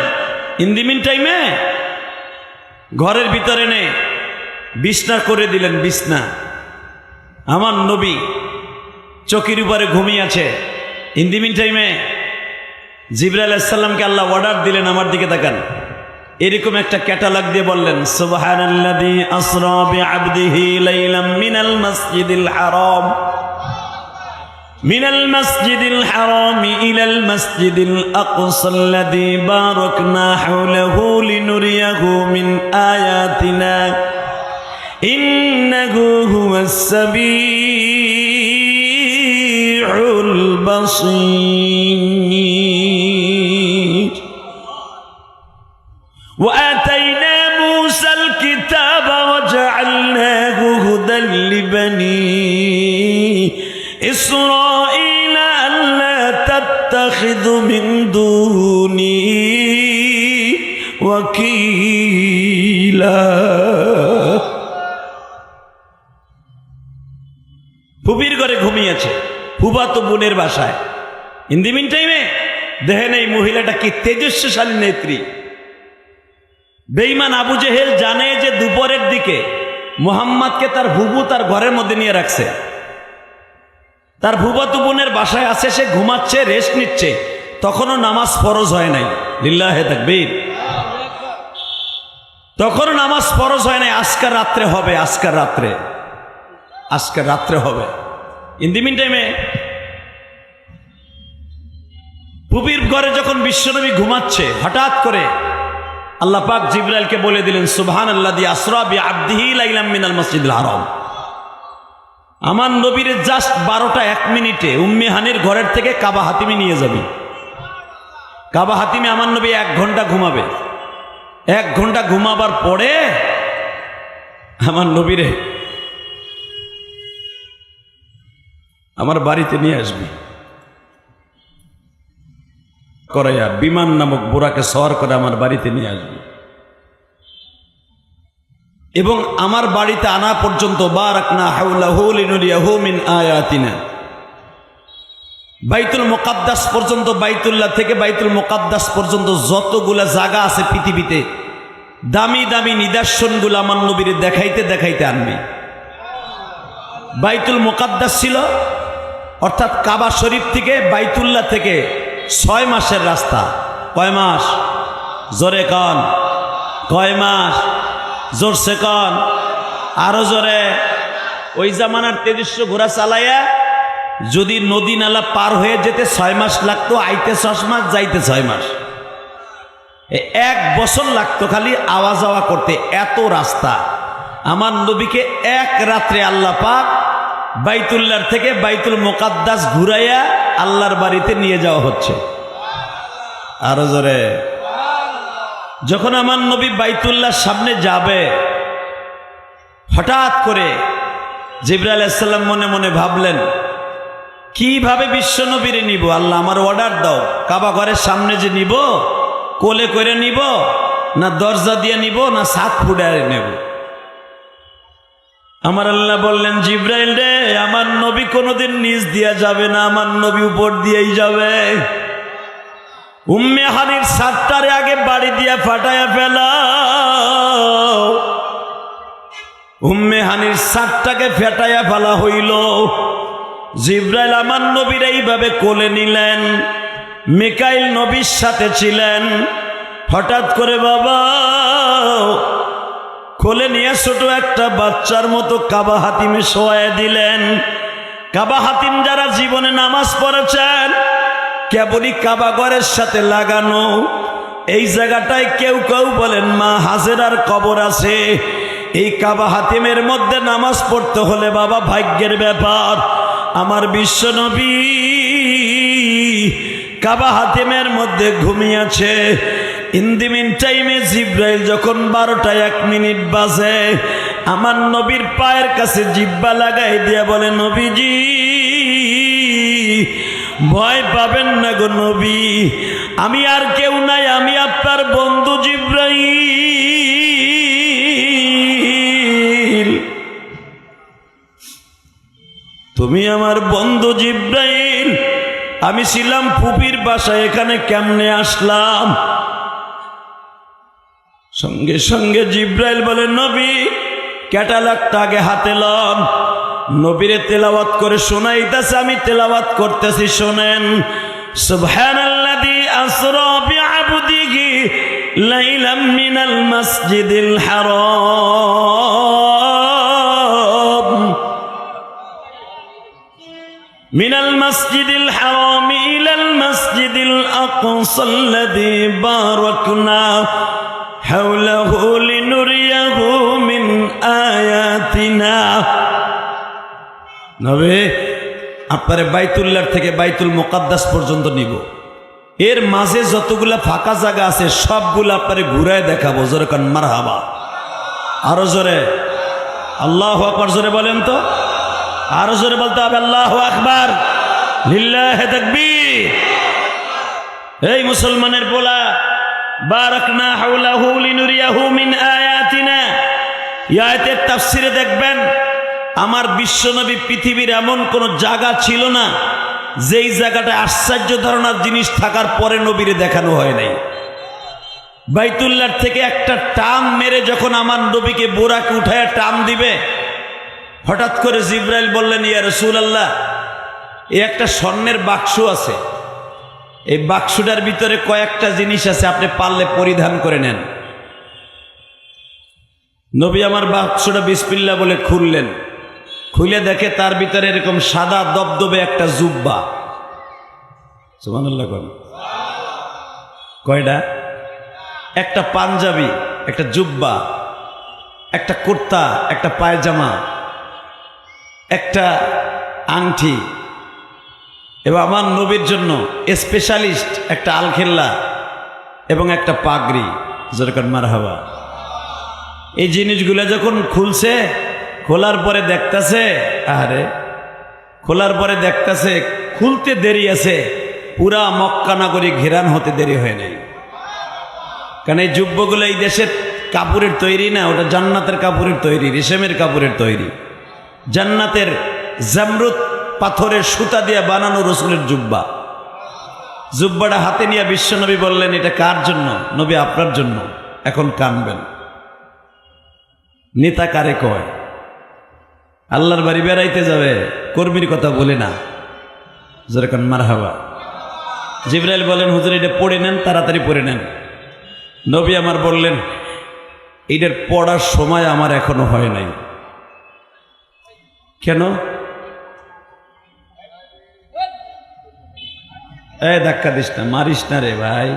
ইন দি মিন টাইমে ঘরের ভিতরে নে বিছনা করে দিলেন। বিছনা, আমার নবী চকির উপরে ঘুমিয়ে আছে। ইন দি মিন টাইমে জিবরাইল আলাইহিস সালামকে আল্লাহ অর্ডার দিলেন, আমার দিকে তাকান, এরকম একটা ক্যাটালগ দিয়ে বললেন, সুবহানাল্লাযী আসরা বিআবদিহি লাইলাম মিনাল মাসজিদিল হারাম মিনাল মাসজিদিল হারাম ইলাল মাসজিদিল আকসাল্লাযী বারাকনা হাওলাহু লিনুরিয়াহু মিন আয়াতিনা ইন্নাহু হুয়াস সামিউল বাসীর। وآتينا موسى الكتاب وجعلناه هدى لبني إسرائيل ألا تتخذوا من دوني وكيلا। ফুপির ঘরে ঘুমিয়েছে, ফুফাতো বোনের বাসায়। ইন দি মিন টাইমে দেখেন এই মহিলাটা কি তেজস্বী নেত্রী। বেঈমান আবু জেহেল জানে যে দুপুরের দিকে মুহাম্মদকে তার ফুফু তার ঘরের মধ্যে নিয়ে রাখছে, তার ফুফাতো বোনের বাসায় আছে, সে ঘুমাচ্ছে, রেস্ট নিচ্ছে, তখনও নামাজ ফরজ হয় নাই। লিল্লাহে তাকবীর। তখনও নামাজ ফরজ হয় নাই। আজকের রাত্রে হবে, আজকের রাত্রে হবে। ইন দি মিন টাইমে ফুপির ঘরে যখন বিশ্বনবী ঘুমাচ্ছে, হঠাৎ করে আল্লাহ পাক জিবরাইলকে বলে দিলেন, সুবহানাল্লাযী আসরা বিআবদিহি লাইলাম মিনাল মাসজিদিল হারাম। আমার নবীর জাস্ট 12টা 1 মিনিটে উম্মে হানির ঘরের থেকে কাবা হাতিমে নিয়ে যাবি। কাবা হাতিমে আমার নবী 1 ঘন্টা ঘুমাবে। 1 ঘন্টা ঘুমাবার পরে আমার নবীরে আমার বাড়িতে নিয়ে আসবি, করাইয়া বিমান নামক বোরাকে সওয়ার করে আমার বাড়িতে নিয়ে আসবে, এবং আমার বাড়িতে আনা পর্যন্ত বারাকনা হাওলাহু লিনুরিয়াহু মিন আয়াতিনা, বাইতুল মুকাদ্দাস পর্যন্ত, বাইতুল্লাহ থেকে বাইতুল মুকাদ্দাস পর্যন্ত যতগুলা জায়গা আছে পৃথিবীতে, দামি দামি নিদর্শনগুলো আমার নবীর দেখাইতে দেখাইতে আনবে। বাইতুল মুকাদ্দাস ছিল, অর্থাৎ কাবা শরীফ থেকে বাইতুল্লাহ থেকে 6 মাসের রাস্তা। কয় মাস? জোরে কন। কয় মাস? জোরসে কন, আরো জোরে। ওই জামানার তেজস্ব ঘোড়া চালাইয়া যদি নদী নালা পার হয়ে যেতে 6 মাস লাগতো, আইতে 6 মাস, যাইতে 6 মাস, 1 বছর লাগতো খালি আওয়া যাওয়া করতে, এত রাস্তা। আমার নবীকে 1 রাত্রে আল্লাহ পাক বাইতুল্লাহ থেকে বাইতুল মুকাদ্দাস ঘুরাইয়া আল্লাহর বাড়িতে নিয়ে যাওয়া হচ্ছে। আরো জোরে। যখন আমার নবী বাইতুল্লাহর সামনে যাবে, হঠাৎ করে জিবরাইল আলাইহিস সালাম মনে মনে ভাবলেন, কিভাবে বিশ্ব নবীরে নিব? আল্লাহ আমার অর্ডার দাও, কাবা ঘরের সামনে যে নিব, কোলে করে নিব, না দরজা দিয়ে নিব, না সাত ফুটায় নেব? আমার আল্লাহ বললেন, জিব্রাইল রে, আমার নবী কোনোদিন নিচ দিয়া যাবে না, আমার নবী উপর দিয়েই যাবে। উম্মে হানির সাতটারে আগে বাড়ি দিয়া ফাটায়া ফেলাও। উম্মে হানির সাতটাকে ফেটায়া ফেলা হইল। জিব্রাইল আমার নবীর এইভাবে কোলে নিলেন, মিকাইল নবীর সাথে ছিলেন। হঠাৎ করে বাবা কোলে নিয়ে ছোট একটা বাচ্চার মতো কাবা হাতিমে শোয়ায় দিলেন। কাবা হাতিম যারা জীবনে নামাজ পড়েছেন, কেবলই কাবা ঘরের সাথে লাগানো এই জায়গাটায় কেউ কেউ বলেন মা হাজেরার কবর আছে। এই কাবা হাতিমের মধ্যে নামাজ পড়তে হলে বাবা ভাগ্যের ব্যাপার। আমার বিশ্ব নবী কাবা হাতিমের মধ্যে ঘুমিয়েছে। ইন দি মিন টাইমে জিব্রাইল যখন 12টা 1 মিনিট বাজে, আমার নবীর পায়ের কাছে জিব্বা লাগাই দিয়া বলে, নবীজি ভয় পাবেন না গো নবী, আমি আর কেউ নাই, আমি আপনার বন্ধু জিব্রাইল। তুমি আমার বন্ধু জিব্রাইল। আমি ছিলাম ফুপির বাসায়, এখানে কেমনে আসলাম? সঙ্গে সঙ্গে জিব্রাইল বলে, নবী ক্যাটালগটা আগে হাতে লন। নবীরে তেলাওয়াত করে শোনাইতেছে, আমি তেলাওয়াত করতেছি, শোনেন। সুবহানাল্লাযী আসরা বিআবদিহি লাইলাম মিনাল মাসজিদিল হারাম মিনাল মাসজিদিল হারাম ইলাল মাসজিদিল আকসাল্লাযী বারাকনা হাওলাহু লিনুরিয়াহু মিন আয়াতিনা। নবী আপনারে বাইতুল্লাহ থেকে বাইতুল মুকাদ্দাস পর্যন্ত নিব। এর মাঝে যতগুলা ফাঁকা জায়গা আছে সবগুলো আপনারে ঘুরায় দেখাবো। জোরে কান মারহাবা। আরো জোরে আল্লাহু আকবার জোরে বলেন তো। আরো জোরে বলতে হবে আল্লাহু আকবার, লিল্লাহি তাকবীর। এই মুসলমানের পোলা, বারাকনা হাওলাহু লিনুরিয়াহু মিন আয়াতিনা। এই আয়াতের তাফসিরে দেখবেন আমার বিশ্বনবী পৃথিবীর এমন কোন জায়গা ছিল না যেই জায়গাটায় আশ্চর্য ধরনের জিনিস থাকার পরে নবীরে দেখানো হয় নাই। বাইতুল্লাহ থেকে একটা টান মেরে যখন আমার নবীকে বোরাকে উঠায় টান দিবে, হঠাৎ করে জিব্রাইল বললেন, ইয়া রাসূলুল্লাহ, এই একটা স্বর্ণের বাক্স আছে, এই বাক্সটার ভিতরে কয়েকটা জিনিস আছে, আপনি পারলে পরিধান করে নেন। নবী আমার বাক্সটা বিসমিল্লাহ বলে খুললেন। খুলে দেখে তার ভিতরে এরকম সাদা দবদবে একটা জুব্বা। সুবহানাল্লাহ। কয়টা? একটা পাঞ্জাবি, একটা জুব্বা, একটা কুর্তা, একটা পায়জামা, একটা আংটি, এবং আমার নবীর জন্য স্পেশালিস্ট একটা আলখেল্লা এবং একটা পাগড়ি। যেরকম মারহাবা। এই জিনিসগুলো যখন খুলছে, খোলার পরে দেখতেছে, আরে খোলার পরে দেখতেছে খুলতে দেরি আছে, পুরা মক্কা নগরী ঘেরান হতে দেরি হয় নাই। কারণ এই জুব্বগুলো এই দেশের কাপড়ের তৈরি না, ওটা জান্নাতের কাপড়ের তৈরি, রেশমের কাপড়ের তৈরি, জান্নাতের জামরুদ পাথরের সুতা দিয়ে বানানো রসুলের জুব্বা। জুব্বাটা হাতে নিয়ে বিশ্বনবী বললেন, এটা কার জন্য? নবী আপনার জন্য। এখন কানবেন। নেতা কারে কয়? আল্লাহর বাড়ি বেড়াইতে যাবে, কর্মীর কথা বলে না। যেরকম মারহাবা। জিবরাইল বলেন, হুজুর এটা পড়ে নেন, তাড়াতাড়ি পড়ে নেন। নবী আমার বললেন, এটার পড়ার সময় আমার এখনো হয় নাই। কেন? এই ধাক্কা দিস না, মারিস না রে ভাই,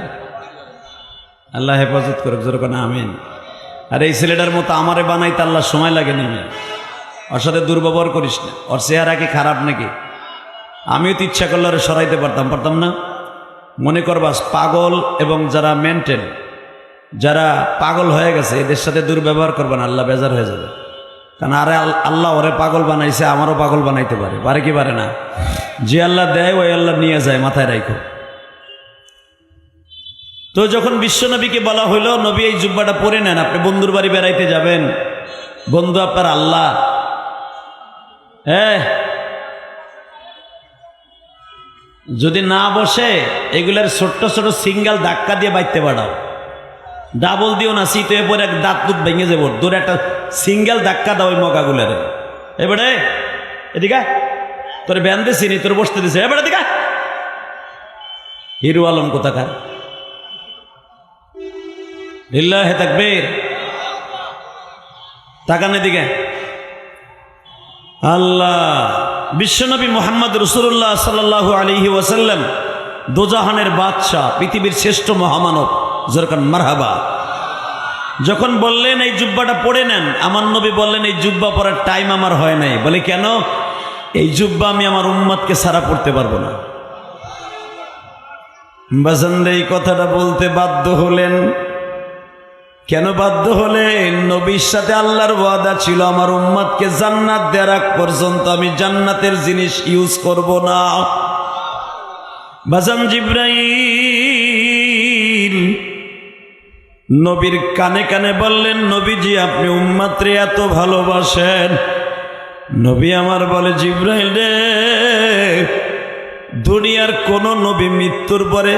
আল্লাহ হেফাজত করুক। যেরকম আমিন। আর এই ছেলেটার মতো আমারে বানাইতে আল্লাহ সময় লাগে নেমে, ওর সাথে দুর্ব্যবহার করিস না। ওর চেহারা কি খারাপ নাকি? আমিও তো ইচ্ছা করলে ওরা সরাইতে পারতাম না। মনে করবাস পাগল এবং যারা মেন্টেন, যারা পাগল হয়ে গেছে, এদের সাথে দুর্ব্যবহার করবে না, আল্লাহ বেজার হয়ে যাবে। কারণ আরে আল্লাহ ওরে পাগল বানাইছে, আমারও পাগল বানাইতে পারে কি পারে না? যে আল্লাহ দেয় ওই আল্লাহ নিয়ে যায়, মাথায় রাখো। তো যখন বিশ্বনবীকে বলা হইলো নবী এই জুব্বাটা পরে নেন, আপনি বন্ধুর বাড়ি বেড়াইতে যাবেন, বন্ধু আপনার আল্লাহ, হ্যাঁ যদি না বসে এগুলার ছোট্ট ছোট সিঙ্গেল ধাক্কা দিয়ে বাইতে পাঠাও, ডাবল দিও না, শীত হয়ে পরে দাঁত দুধ ভেঙে যাবো, দূরে একটা সিঙ্গেল ধাক্কা দাও ওই মগাগুলারে। এবারে এদিকে তোর ব্যান দিছি নি, তোর বসতে দিছে, এবারে দিকা হিরু আলম কোথাকার, লিল্লাহে তাকবীর, তাকান এদিকে। আল্লাহ বিশ্বনবী মুহাম্মদ রাসূলুল্লাহ সাল্লাল্লাহু আলাইহি ওয়াসাল্লাম দোজাহানের বাদশা, পৃথিবীর শ্রেষ্ঠ মহামানব, জরকান মারহাবা, যখন বললেন এই জুব্বাটা পরে নেন, আমার নবী বললেন এই জুব্বা পরার টাইম আমার হয় নাই। বলে কেন? এই জুব্বা আমি আমার উম্মতকে সারা পড়তে পারবো না। বাজানরা এই কথাটা বলতে বাধ্য হলেন। কেন বাধ্য হলেন? নবীর সাথে আল্লাহর ওয়াদা ছিল আমার উম্মতকে জান্নাত দেওয়ার আগ পর্যন্ত আমি জান্নাতের জিনিস ইউজ করব না। বাজান জিবরাইল নবীর কানে কানে বললেন, নবীজি আপনি উম্মতরে এত ভালোবাসেন। নবী আমার বলে, জিবরাইল রে, দুনিয়ার কোন নবী মৃত্যুর পরে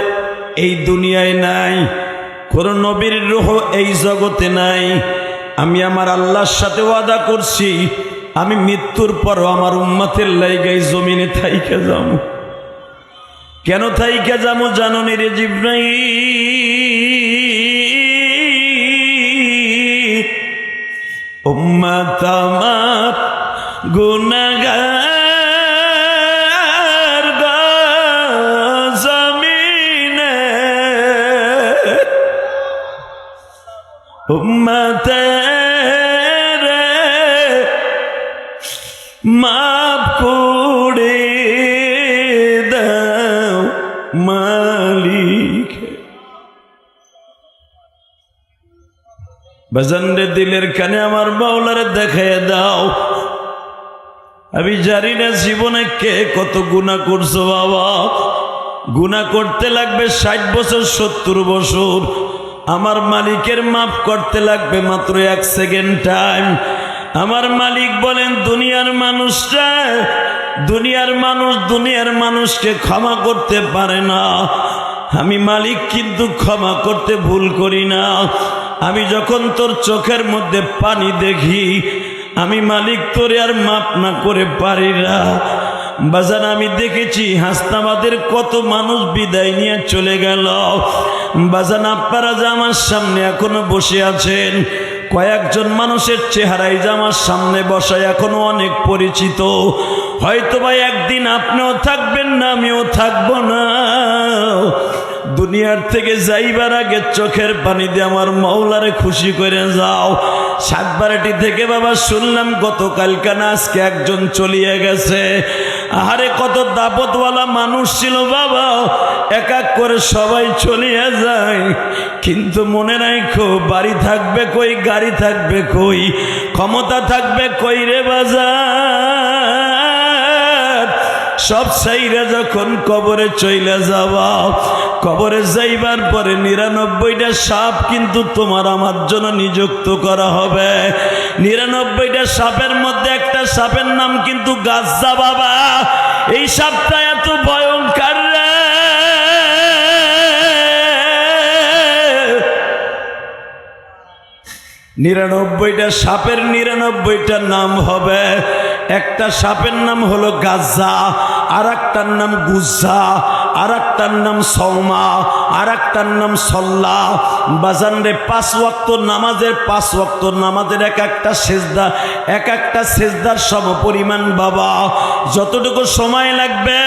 এই দুনিয়ায় নাই, কোন নবীর রূহ এই জগতে নাই। আমি আমার আল্লাহর সাথে ওয়াদা করছি আমি মৃত্যুর পরও আমার উম্মতের লাইগাই জমিনে থাইকে যাবো। কেন থাইকে যাবো জানো নি রে জিবরাইল? উম্মত আমার গুনাহগার জমিনে, উম্মতের মাফ করে দাও মালিক। বাজানরে দিলের কানে আমার মাওলারে দেখায় দাও। আমি জানি না জীবনে কে কত গুনাহ করছো বাবা, গুনাহ করতে লাগবে 60 বছর 70 বছর, আমার মালিকের মাফ করতে লাগবে মাত্র 1 সেকেন্ড টাইম। আমার মালিক বলেন, দুনিয়ার মানুষকে ক্ষমা করতে পারে না, আমি মালিক কিন্তু ক্ষমা করতে ভুল করি না। আমি যখন তোর চোখের মধ্যে পানি দেখি আমি মালিক তোরে আর মাপ না করে পারি না। বাজান আমি দেখেছি হাসনাবাদের কত মানুষ বিদায় নিয়ে চলে গেল। বাজান আপনারা যে আমার সামনে এখনো বসে আছেন, কয়েকজন মানুষের চেহারাই যে আমার সামনে বসা এখনো অনেক পরিচিত। হয়তো বা একদিন আপনিও থাকবেন না, আমিও থাকবো না। দুনিয়ার থেকে যাইবার আগে চোখের পানি দিয়ে আমার মাওলারে খুশি করে যাও। সাতবারাটি থেকে বাবা শুনলাম গতকালকে না আজকে একজন চলিয়ে গেছে। আহারে কত দাপতওয়ালা মানুষ ছিল বাবা, এক এক করে সবাই চলিয়ে যায়, কিন্তু মনে রাখো বাড়ি থাকবে কই, গাড়ি থাকবে কই, ক্ষমতা থাকবে কই রে বাজার। সব সাইরা যখন কবরে চইলা যাবা, কবরে যাইবার পরে 99টা সাপ কিন্তু তোমার আমার জন্য নিযুক্ত করা হবে। 99টা সাপের মধ্যে একটা সাপের নাম কিন্তু গাজ্জা বাবা। এই সাপটা এত ভয়ঙ্কর রে, 99টা সাপের 99টা নাম হবে। একটা সাপের নাম হলো গাজ্জা, আর একটার নাম গুজ্জা, আর একটার নাম সৌমা, আর একটার নাম সল্লা। বাজান রে 5 ওয়াক্ত নামাজের এক একটা সেজদার সমপরিমাণ বাবা। যতটুকু সময় লাগবে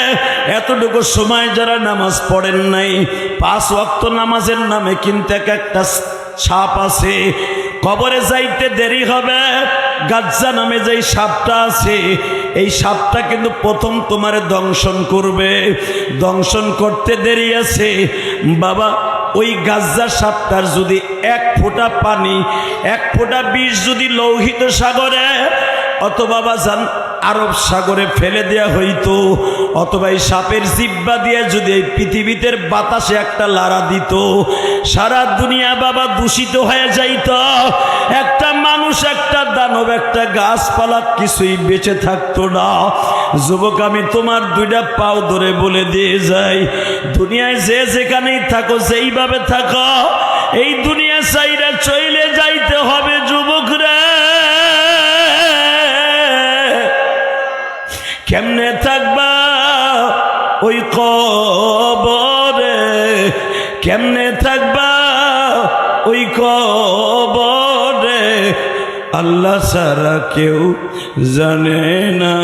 এতটুকু সময় যারা নামাজ পড়েন নাই, 5 ওয়াক্ত নামাজের নামে কিন্তু এক একটা সাপ আছে। কবরে যাইতে দেরি হবে, গাজ্জা নামে যেই সাপটা আছে এই সাপটা কিন্তু প্রথম তোমারে দংশন করবে। দংশন করতে দেরি আছে বাবা। ওই গাজ্জা সাপটার যদি 1 ফোঁটা পানি, 1 ফোঁটা বিষ যদি লৌহিত সাগরে অথবা বাজান আরব সাগরে ফেলে দেয়া হইতো, অথবা এই সাপের জিহ্বা দিয়ে যদি এই পৃথিবীতে বাতাসে একটা লাড়া দিত, সারা দুনিয়া বাবা দূষিত হয়ে যাইত। একটা মানুষ, একটা দানব, একটা গাছপালা কিছুই বেঁচে থাকতো না। যুবক, আমি তোমার দুইটা পাও ধরে বলে দিয়ে যাই, দুনিয়ায় যে যেখানেই থাকো, যেইভাবে থাকো, এই দুনিয়া চাইরা চলে যাইতে হবে যুবক রে। কেমনে থাকবা ওই কবরে, কেমনে থাকবা ওই কবরে, আল্লাহ ছাড়া কেউ জানে না।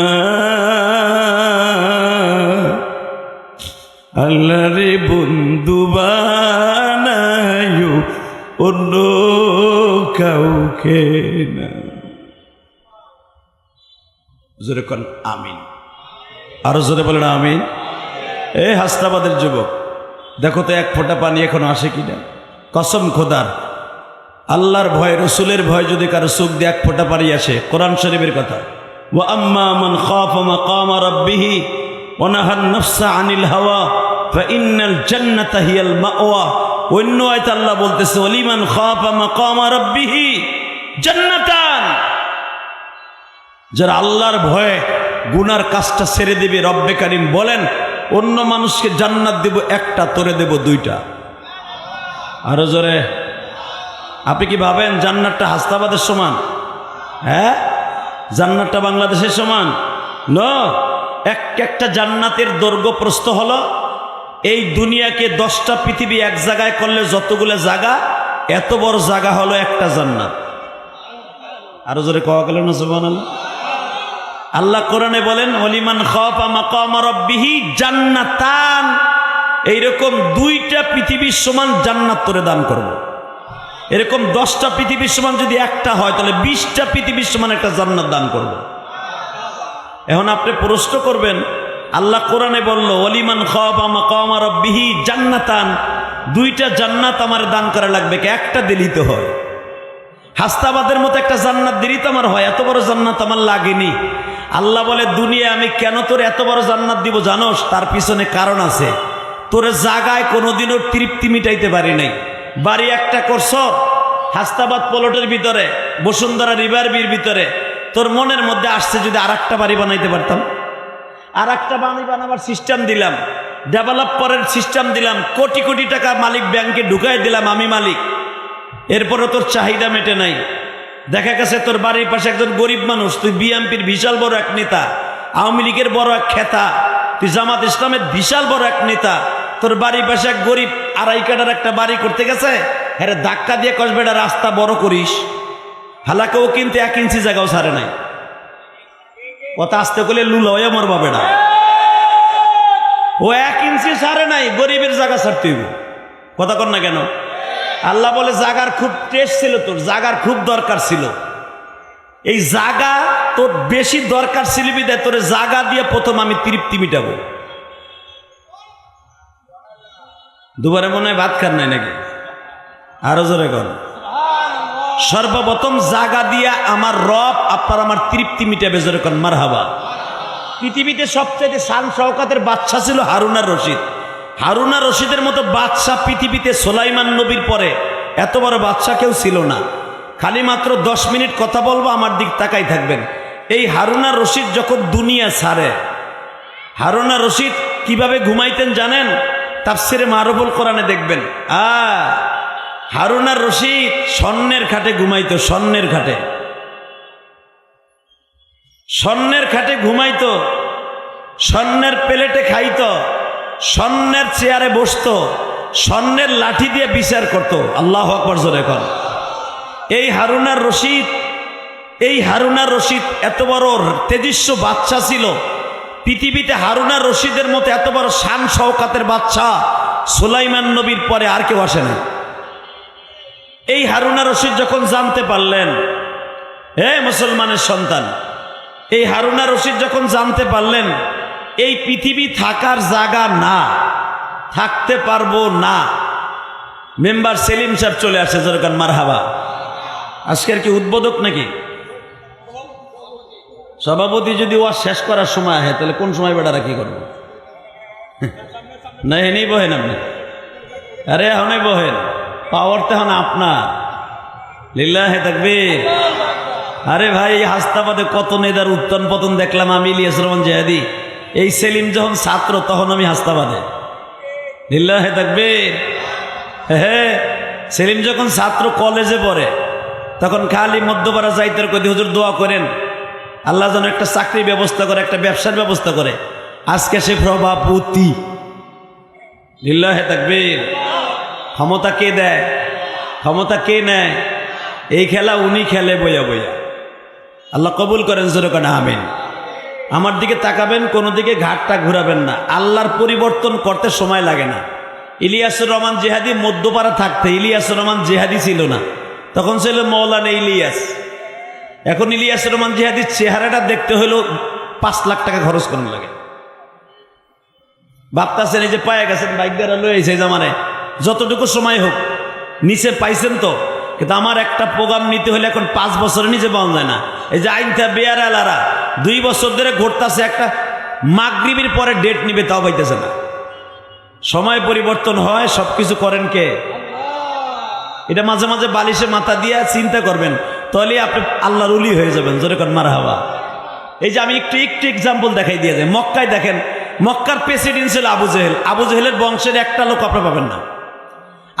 আল্লাহ রে বন্ধু বানায়ো অন্য কাউকে না। জোরে কোন আমিন, আরো জোরে বলেন আমিন। এই হাসনাবাদের যুবক, দেখো তো এক ফোঁটা পানি এখনো আসে কিনা। কসম খোদার, আল্লাহর ভয়, রসুলের ভয় যদি কারো চোখ দিয়ে এক ফোঁটা পানি আসে, কোরআন শরীফের কথা, ওয়া আম্মা মান খাফা মাকামা রাব্বিহি ওয়া নাহান নাফসা আনিল হাওয়া ফাইন্নাল জান্নাতা হিয়াল মাওয়া। অন্য আয়াতে আল্লাহ বলতেছে, ওয়ালিমান খাফা মাকামা রাব্বিহি জান্নাতান, যারা আল্লাহর ভয়ে গুনার কাজটা ছেড়ে দেবে, রব্বে কারিম বলেন অন্য মানুষকে জান্নাত দেব একটা, তোরে দেব দুইটা। আরো জোরে। আপনি কি ভাবেন জান্নাতটা হাসনাবাদের সমান? হ্যাঁ, জান্নাতটা বাংলাদেশের সমান ন। একটা জান্নাতের দৈর্ঘ্য প্রস্থ হলো, এই দুনিয়াকে 10টা পৃথিবী এক জায়গায় করলে যতগুলো জায়গা, এত বড় জায়গা হলো একটা জান্নাত। আরো জোরে কওয়া গেল না সুবহানাল্লাহ। আল্লাহ কোরআনে বলেন, ওয়ালিমান খাফা মাকামা রাব্বিহি জান্নাতান, এইরকম 2টা পৃথিবীর সমান জান্নাত তোরে দান করব। এরকম 10টা পৃথিবীর সমান যদি একটা হয়, তাহলে 20টা পৃথিবীর সমান একটা জান্নাত দান করব। এখন আপনি প্রশ্ন করবেন, আল্লাহ কোরআনে বলল ওয়ালিমান খাফা মাকামা রাব্বিহি জান্নাতান, 2টা জান্নাত আমার দান করা লাগবে, কি একটা দিলেই তো হয়। হাসনাবাদের মতো একটা জান্নাত দিলেই তো আমার হয়, এত বড় জান্নাত আমার লাগেনি। আল্লাহ বলে, দুনিয়া আমি কেন তোর এত বড় জান্নাত দিব জানোস? তার পিছনে কারণ আছে। তোর জায়গায় কোনোদিনও তৃপ্তি মিটাইতে পারি নাই। বাড়ি একটা করছ হাসনাবাদ প্লটের ভিতরে, বসুন্ধরা রিভার বির ভিতরে, তোর মনের মধ্যে আসছে যদি আর একটা বাড়ি বানাইতে পারতাম, আর একটা বাড়ি বানাবার সিস্টেম দিলাম, ডেভেলপারের সিস্টেম দিলাম, কোটি কোটি টাকা মালিক ব্যাংকে ঢুকাই দিলাম, আমি মালিক, এরপরে তোর চাহিদা মেটে নাই। দেখা গেছে তোর বাড়ির পাশে একজন গরিব মানুষ, তুই বিএনপির বিশাল বড় এক নেতা, আওয়ামী লীগের বড় এক খেতা, তুই জামাত ইসলামের বিশাল বড় এক নেতা, তোর বাড়ির পাশে এক গরিব আড়াই কাটার একটা বাড়ি করতে গেছে, হ্যাঁ ধাক্কা দিয়ে কসবে এটা রাস্তা বড় করিস, হালাকে ও কিন্তু 1 ইঞ্চি জায়গাও ছাড়ে নাই। কথা আসতে করলে লুলা হয়ে মরবা বেড়া, ও 1 ইঞ্চি ছাড়ে নাই, গরিবের জায়গা ছাড়তে হইব। কথা কর না কেন? আল্লাহ বলে জাগার খুব টেস্ট ছিল, তোর জাগার খুব দরকার ছিল, এই জাগা তোর বেশি দরকার ছিল বিদায় তোর জাগা দিয়ে প্রথম আমি তৃপ্তি মিটাবো। দুবারে মনে হয় ভাত খান নাই নাকি? আরো জোরে কর। সর্বপ্রথম জাগা দিয়া আমার রব আপনার আমার তৃপ্তি মিটাবে, জোরে কর মারহাবা। পৃথিবীতে সবচেয়ে শান শওকতের বাদশা ছিল হারুন আর রশিদ। হারুন আর রশিদের মতো বাদশা পৃথিবীতে সুলাইমান নবীর পরে এত বড় বাদশা কেউ ছিল না। খালি মাত্র 10 মিনিট কথা বলবো, আমার দিক তাকাই থাকবেন। এই হারুন আর রশিদ যখন দুনিয়া ছাড়ে, হারুন আর রশিদ কিভাবে ঘুমাইতেন জানেন? তাফসিরে মারুফুল কোরআনে দেখবেন, হারুন আর রশিদ স্বর্ণের খাটে ঘুমাইতো, স্বর্ণের খাটে, স্বর্ণের খাটে ঘুমাইতো, স্বর্ণের প্লেটে খাইতো, স্বর্ণের চেয়ারে বসতো, স্বর্ণের লাঠি দিয়ে বিচার করত। আল্লাহু আকবার জোরে কর। এই হারুন আর রশিদ, এই হারুন আর রশিদ এত বড় তেজস্ব বাদশা ছিল পৃথিবীতে। হারুন আর রশিদের মতো এত বড় শান শওকাতের বাদশা সুলাইমান নবীর পরে আর কেউ আসে না। এই হারুন আর রশিদ যখন জানতে পারলেন, হে মুসলমানের সন্তান, এই হারুন আর রশিদ যখন জানতে পারলেন এই পৃথিবী থাকার জায়গা না, থাকতে পারবো না, মেম্বার সেলিম সাহেব চলে আসে, যেরকম মারহাবা। আজকের কি উদ্বোধক নাকি? সভাপতি যদি ওয়াজ শেষ করার সময় হয় তাহলে কোন সময় বেটারা কি করবো? না এনেই বহেন আপনি, আরে এখনই বহেন, পাওয়ারতে হন আপনার। লিল্লাহে তাকবীর। আরে ভাই, এই হাস্তাবাদে কত নেতার উত্তন পতন দেখলাম আমি, ইলিয়াস রহমান জিহাদি। এই সেলিম যখন ছাত্র তখন আমি হাস্তাবাদে। লিল্লাহে তাকবীর। হ্যাঁ, সেলিম যখন ছাত্র কলেজে পড়ে তখন খালি মধ্যপাড়া যাইতে কদি হুজুর দোয়া করেন আল্লাহ যেন একটা চাকরির ব্যবস্থা করে, একটা ব্যবসার ব্যবস্থা করে। আজকে সে সভাপতি। লিল্লাহে তাকবীর। ক্ষমতা কে দেয়? ক্ষমতা কে নেয়? এই খেলা উনি খেলে বইয়া বইয়া। আল্লাহ কবুল করেন, জোরে কেন আমিন। আমার দিকে তাকাবেন, কোনো দিকে ঘাটটা ঘুরাবেন না। আল্লাহর পরিবর্তন করতে সময় লাগে না। ইলিয়াসুর রহমান জিহাদি মধ্যপাড়া থাকতে ইলিয়াসুর রহমান জিহাদি ছিল না, তখন ছিল মৌলানা ইলিয়াস। এখন ইলিয়াসুর রহমান জিহাদির চেহারাটা দেখতে হইল 5 লাখ টাকা খরচ করার লাগে। ভাবতেছেন এই যে পায়ে গেছেন, বাইক দ্বারা লয়ে এসে জামানে যতটুকু সময় হোক নিচে পাইছেন তো, কিন্তু আমার একটা প্রোগ্রাম নিতে হলে এখন 5 বছরের নিচে পাওয়া যায় না। এই যে আইনটা বেয়ারালারা 2 বছর ধরে ঘুরতেছে, একটা মাগরিবের পরে ডেট নিবে তাও পাইতেছে না। সময় পরিবর্তন হয়, সবকিছু করেন কে? এটা মাঝে মাঝে বালিশে মাথা দিয়ে চিন্তা করবেন, তাহলে আপনি আল্লাহর ওলি হয়ে যাবেন। জোরে কর মারহাবা। এই যে আমি একটু এক্সাম্পল দেখাই দিয়ে যাই। মক্কায় দেখেন, মক্কার প্রেসিডেন্ট ছিল আবু জেহেল। আবু জেহেলের বংশের একটা লোক আপনি পাবেন না।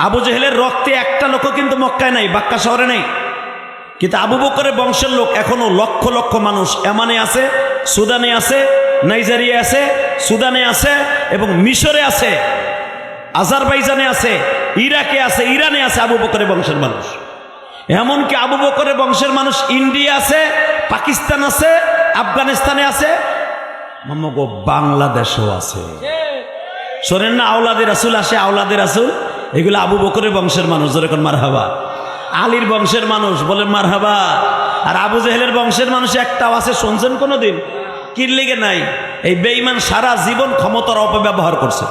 আবু জেহেলের রক্তে একটা লোক কিন্তু মক্কায় নাই, বাক্কা শহরে নেই। কিন্তু আবু বকরের বংশের লোক এখনো লক্ষ লক্ষ মানুষ এমানে আছে, সুদানে আছে, নাইজেরিয়া আছে, সুদানে আছে এবং মিশরে আছে, আজারবাইজানে আছে, ইরাকে আছে, ইরানে আছে আবু বকরের বংশের মানুষ। এমনকি আবু বকরের বংশের মানুষ ইন্ডিয়া আছে, পাকিস্তান আছে, আফগানিস্তানে আছে, বাংলাদেশও আছে। শোনেন না, আওলাদের রাসূল আসে, আওলাদের রাসূল, এগুলো আবু বকরের বংশের মানুষ। যেরকম মারহাবা। আলীর বংশের মানুষ বলেন মারহাবা। আর আবু জেহেলের বংশের মানুষ একটাও আছে, শুনছেন কোনোদিন? কি লেগে নাই? এই বেঈমান সারা জীবন ক্ষমতার অপব্যবহার করছে।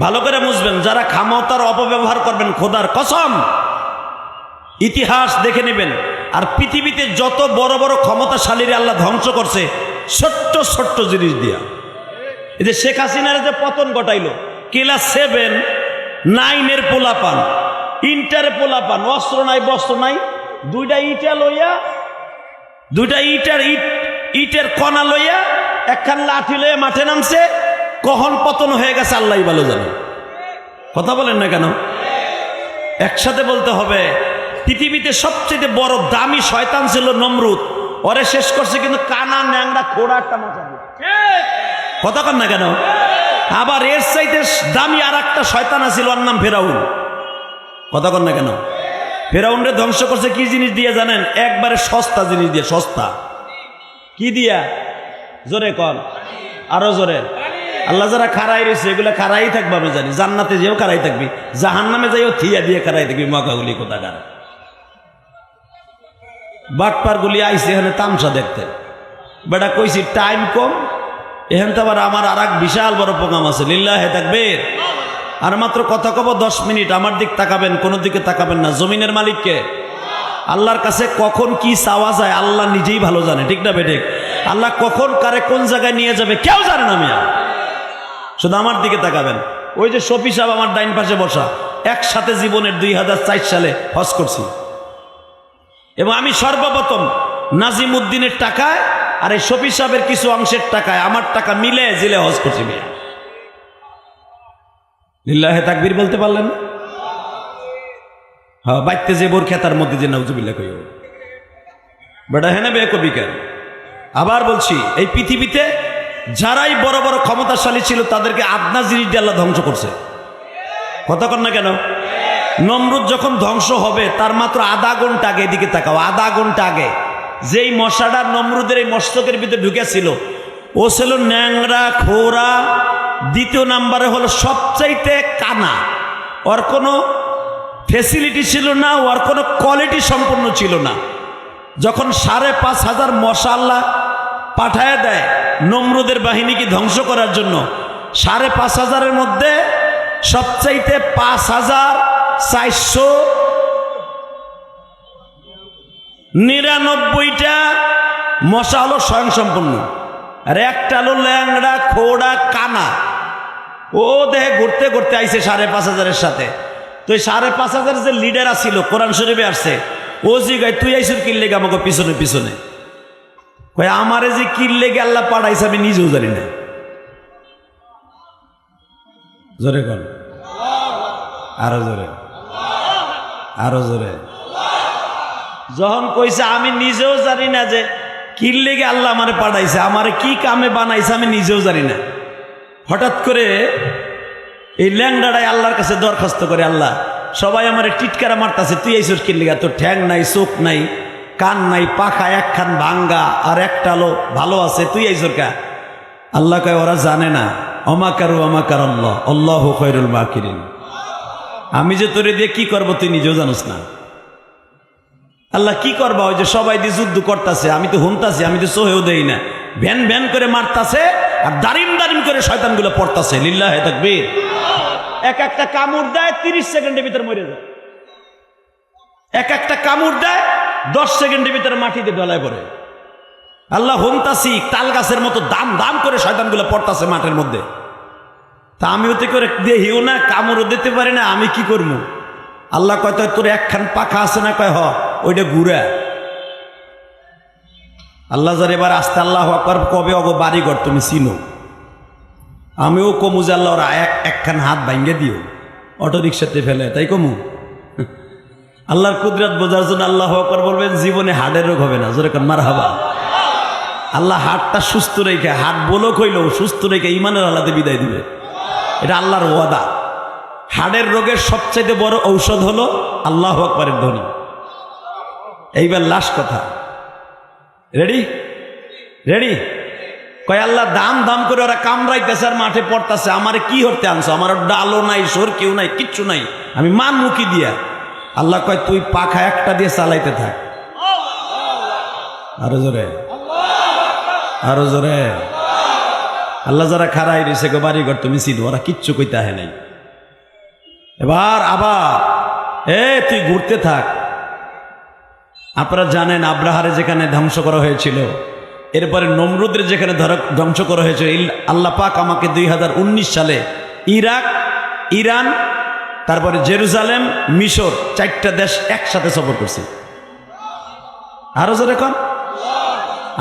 ভালো করে বুঝবেন, যারা ক্ষমতার অপব্যবহার করবেন, খোদার কসম ইতিহাস দেখে নেবেন। আর পৃথিবীতে যত বড় বড় ক্ষমতাশালীরা আল্লাহ ধ্বংস করছে ছোট্ট ছোট্ট জিনিস দিয়া। এই যে শেখ হাসিনার যে পতন ঘটাইল, ক্লাস 7, 9 পোলাপান, ইন্টারে পোলাপান, অস্ত্র নাই বস্ত্র নাই, 2টা ইটা লইয়া, 2টা ইটের কণা লইয়া, একখান লাঠি লইয়া মাঠে নামছে। কখন পতন হয়ে গেছে আল্লাহই ভালো জানে। কথা বলেন না কেন? একসাথে বলতে হবে। পৃথিবীতে সবচেয়ে বড় দামি শয়তান ছিল নমরুদ, ওরে শেষ করছে কিন্তু কানা ন্যাংরা খোড়া একটা মাথা। কথা কন না কেন? আবার এর চাইতে দামি আর একটা শয়তান ছিল, ওর নাম ফেরাউন। কথা কন না কেন? ফেরাউনরে ধ্বংস করছে কি জিনিস দিয়ে জানেন? একবারে সস্তা জিনিস দিয়ে। সস্তা কি দিয়া? জোরে কন, আরো জোরে। আল্লাহ যারা খারাই রয়েছে এগুলো খারাই থাকবে, আমি জানি। জান্নাতে যেও খারাই থাকবি, জাহান্নামে যাইও থিয়া দিয়ে খারাই থাকবি। মকাগুলি কোথাকার বাটপার গুলি আইসে এখানে তামসা দেখতে। বেটা কইছি টাইম কম, এখান তো আবার আমার আর এক বিশাল বড় প্রোগ্রাম আছে। লিল্লাহে তাকবীর। আর মাত্র কথা কব 10 মিনিট। আমার দিক তাকাবেন, কোনো দিকে তাকাবেন না। জমিনের মালিককে, আল্লাহর কাছে কখন কি চাওয়া যায় আল্লাহ নিজেই ভালো জানে, ঠিক না বেঠিক? আল্লাহ কখন কারে কোন জায়গায় নিয়ে যাবে কেউ জানে না। মিয়া শুধু আমার দিকে তাকাবেন। ওই যে শফি সাহেব আমার ডাইন পাশে বসা, একসাথে জীবনের 2004 সালে হজ করছি, এবং আমি সর্বপ্রথম নাজিম উদ্দিনের টাকায় আর এই শফি সাহেবের কিছু অংশের টাকায়, আমার টাকা মিলে জিলে হজ করছি। মিয়া লিল্লাহে তাকবীর বলতে পারলেন? হ্যাঁ, বাইতে যে বোর খেতার মধ্যে যে নাউজুবিল্লাহ কইও বেটা হেনে বে কবি কেন? আবার বলছি, এই পৃথিবীতে যারাই বড় বড় ক্ষমতাশালী ছিল তাদেরকে আদনা জিনিস দিয়ে আল্লাহ ধ্বংস করছে। কথা কন না কেন? নমরুদ যখন ধ্বংস হবে তার মাত্র আধা ঘন্টা আগে, এদিকে তাকাও, আধা ঘন্টা আগে যেই মশাটা নমরুদের এই মস্তকের ভিতরে ঢুকেছিল ও ছিল ন্যাংরা খোরা। দ্বিতীয় নাম্বারে হলো সবচাইতে কানা। ওর কোনো ফেসিলিটি ছিল না, ওর কোনো কোয়ালিটি সম্পন্ন ছিল না। যখন 5,500 মশা আল্লাহ পাঠায় দেয় নমরুদের বাহিনীকে ধ্বংস করার জন্য, 5,500-এর মধ্যে সবচাইতে 5,499টা মশা হলো স্বয়ং সম্পন্ন, আর একটা হলো ল্যাংড়া খোড়া কানা। ও দেহে ঘুরতে ঘুরতে আইছে 5,500-এর সাথে। তো এই 5,500 যে লিডার আছিল কোরআন শরীফে আসছে, ও জিগায় তুই আইসুর কিল্লে আমাকে পিছনে পিছনে কয় আমারে যে কিল্লে গে আল্লাহ পাঠাইছে আমি নিজেও জানি না। জোরে কর, আরো জোরে, আরো জোরে। যখন কইছে আমি নিজেও জানি না যে কিল্লে গে আল্লাহ আমারে পাঠাইছে, আমারে কি কামে বানাইছে আমি নিজেও জানি না, হঠাৎ করে এই ল্যাংড়াটাই আল্লাহর কাছে দরখাস্ত করে, আল্লাহ সবাই আমার টিটকারা মারতাছে, তুই আইসুর কিল্লিগা, তোর ঠ্যাং নাই, চোখ নাই, কান নাই, পাখা একখান ভাঙ্গা আর একটা লো ভালো আছে, তুই আইসুর কা? আল্লাহ কয় ওরা জানে না, অমাকারু অমাকার আল্লাহ আল্লাহু খায়রুল মাকিরিন। আমি যে তোরে দিয়ে কি করবো তুই নিজেও জানোস না। আল্লাহ কি করবা, ওই যে সবাই দিয়ে যুদ্ধ করতেছে, আমি তো হুনতাছি, আমি তো সোহেও দেই না, ভ্যান ভ্যান করে মারতাছে আর দারিম দারিম করে শয়তানগুলো পড়তাছে। লিল্লাহে তাকবীর। এক একটা কামড় দেয় 30 সেকেন্ডের ভিতরে মরে যায়, এক একটা কামড় দেয় 10 সেকেন্ডের ভিতরে মাটিতে ডলায় পড়ে। আল্লাহ হুনতাছি, তাল গাছের মতো দাম দাম করে শয়তানগুলো পড়তাছে মাঠের মধ্যে। তা আমি ওতে করে দেহিও না, কামড়ও দিতে পারি না, আমি কি করবো? আল্লাহ কয় তোর একখান পাখা আছে না? কয় হ, ওইটা ঘুরা। আল্লাহ যার এবার আসতে আল্লাহ আকবার কবে অগো বাড়িঘর তুমি চিনো? আমিও কমু যে আল্লাহ ওরা একখান হাত ভাঙ্গে দিও, অটো রিক্সাতে ফেলে, তাই কমু? আল্লাহর কুদরত বোঝার জন্য আল্লাহ আকবার বলবেন, জীবনে হার্টের রোগ হবে না। জোরে কান মারহাবা। আল্লাহ হার্টটা সুস্থ রেখে, হার্ট বলো কইলেও সুস্থ রেখে ইমানের আল্লাহতে বিদায় দিবে, এটা আল্লাহর ওয়াদা। হার্টের রোগের সবচাইতে বড় ঔষধ হলো আল্লাহু আকবারের ধ্বনি। এইবার লাস্ট কথা, রেডি রেডি? কয় আল্লাহ দাম দাম করে ওরা কামড়াইতেছে আর মাঠে পড়তেছে, আমারে কি হতে আনছো? আমার ডালও নাই, সর কেউ নাই, কিচ্ছু নাই, আমি মান মুখি দিয়া। আল্লাহ কয় তুই পাখা একটা দিয়ে চালাইতে থাক। আরো জোরে, আরো জোরে। আল্লাহ যারা খারাই রয়েছে গো বাড়িঘর তুমি চিনো, ওরা কিচ্ছু কইতে আহে নাই। এবার আবার তুই ঘুরতে থাক। আপনারা জানেন আব্রাহারে যেখানে ধ্বংস করা হয়েছিল, এরপরে নমরুদের যেখানে ধ্বংস করা হয়েছিল, আল্লাহ পাক আমাকে 2019 সালে ইরাক, ইরান, তারপরে জেরুজালেম, মিশর, 4টা দেশ একসাথে সফর করছি। আরো জোরে কন।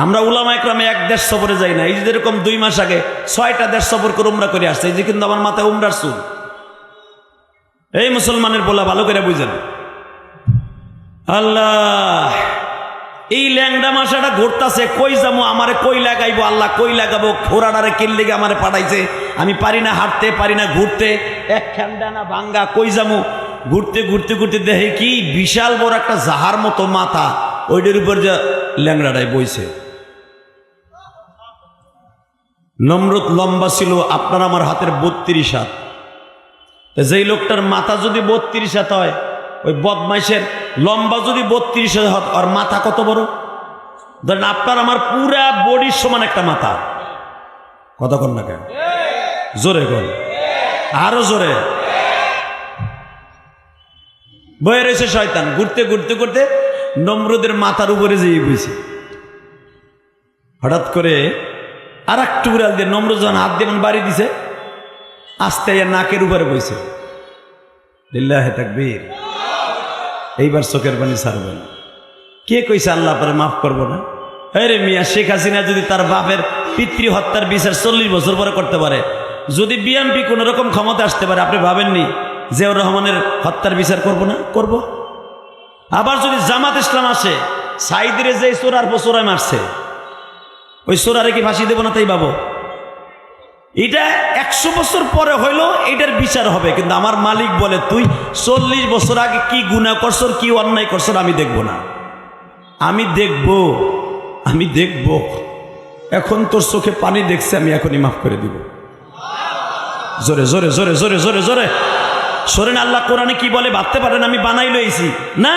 আমরা উলামা একরামে এক দেশ সফরে যাই না। এই যেরকম 2 মাস আগে 6টা দেশ সফর করে উমরা করে আসছে। এই যে কিন্তু আমার মাথায় উমরার চুল। এই মুসলমানের বলা ভালো করে বুঝেন। আল্লাহ এই ল্যাংডা মাসাটা ঘুরতাছে, কই যাবো, আমারে কই লাগাইবো, আল্লাহ কই লাগাবো, খোরাডারে কিল্লিগে আমারে পাঠাইছে, আমি পারি না হাঁটতে, পারি না ঘুরতে, এক খ্যান্ডানা ভাঙ্গা, কই যাবো? ঘুরতে ঘুরতে ঘুরতে দেখে কি বিশাল বড় একটা জাহার মতো মাথা, ওইটার উপর যে ল্যাংড়াটাই বইছে। নমরুদ লম্বা ছিল আপনার আমার হাতের 32 হাত। যেই লোকটার মাথা যদি 32 হাত হয়, ওই বদমাইশের লম্বা যদি 32 হাত, আর মাথা কত বড়? ধরেন আপনার আমার পুরা বডির সমান একটা মাথা। কতক্ষণ না কেন? জোরে কর, আরো জোরে। বয়ে রয়েছে শয়তান, ঘুরতে ঘুরতে ঘুরতে নমরুদের মাথার উপরে যেয়ে বইছে। হঠাৎ করে আর একটু উড়াল দিয়ে নমরুদ যখন হাত দিয়ে বাড়ি দিছে, আস্তে নাকের উপরে বইছে। লিল্লাহে তাকবীর। এইবার চোখের পানি ছাড়বেন। কে কইছে আল্লাহ পরে মাফ করবো না? আরে মিয়া, শেখ হাসিনা যদি তার বাপের পিতৃ হত্যার বিচার 40 বছর পরে করতে পারে, যদি বিএনপি কোন রকম ক্ষমতা আসতে পারে, আপনি ভাবেননি জিয়াউর রহমানের হত্যার বিচার করব না? করব। আবার যদি জামাত ইসলাম আসে, সাইদিরে যে চোরার বছরায় মারছে, ওই চোরারে কি ফাঁসি দেব না? তাই ভাবো। এটা 100 বছর পরে হইলো এটার বিচার হবে, কিন্তু আমার মালিক বলে তুই 40 বছর আগে কি গুনাহ করছর, কি অন্যায় করছর আমি দেখব না। আমি দেখব, আমি দেখব। এখন তোর চোখে পানি দেখছে, আমি এখনই মাফ করে দিব। জোরে জোরে জোরে জোরে জোরে জোরে সরেন। আল্লাহ কোরআনে কি বলে ভাবতে পারেন আমি বানাই লইছি না?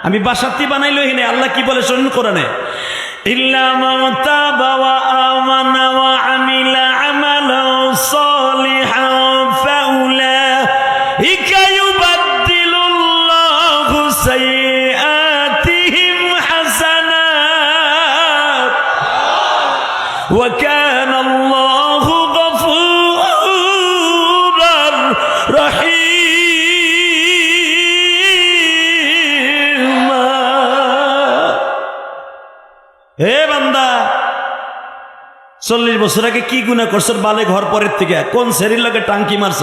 আমি বাসাতি বানাই লই না। আল্লাহ কি বলে শোনেন কোরআনে, ইল্লা মান তাবা ওয়া আমানা ওয়া আমিলা আমালান সালিহান ফাউলাইকা ইউবাদদিলুল্লাহু সাইয়্যাতিহিম হাসানাত 40 বছর আগে কি গুনাহ করছর? বালে ঘর পরের থেকে কোন সেরির লগে টাঙ্কি মারছ?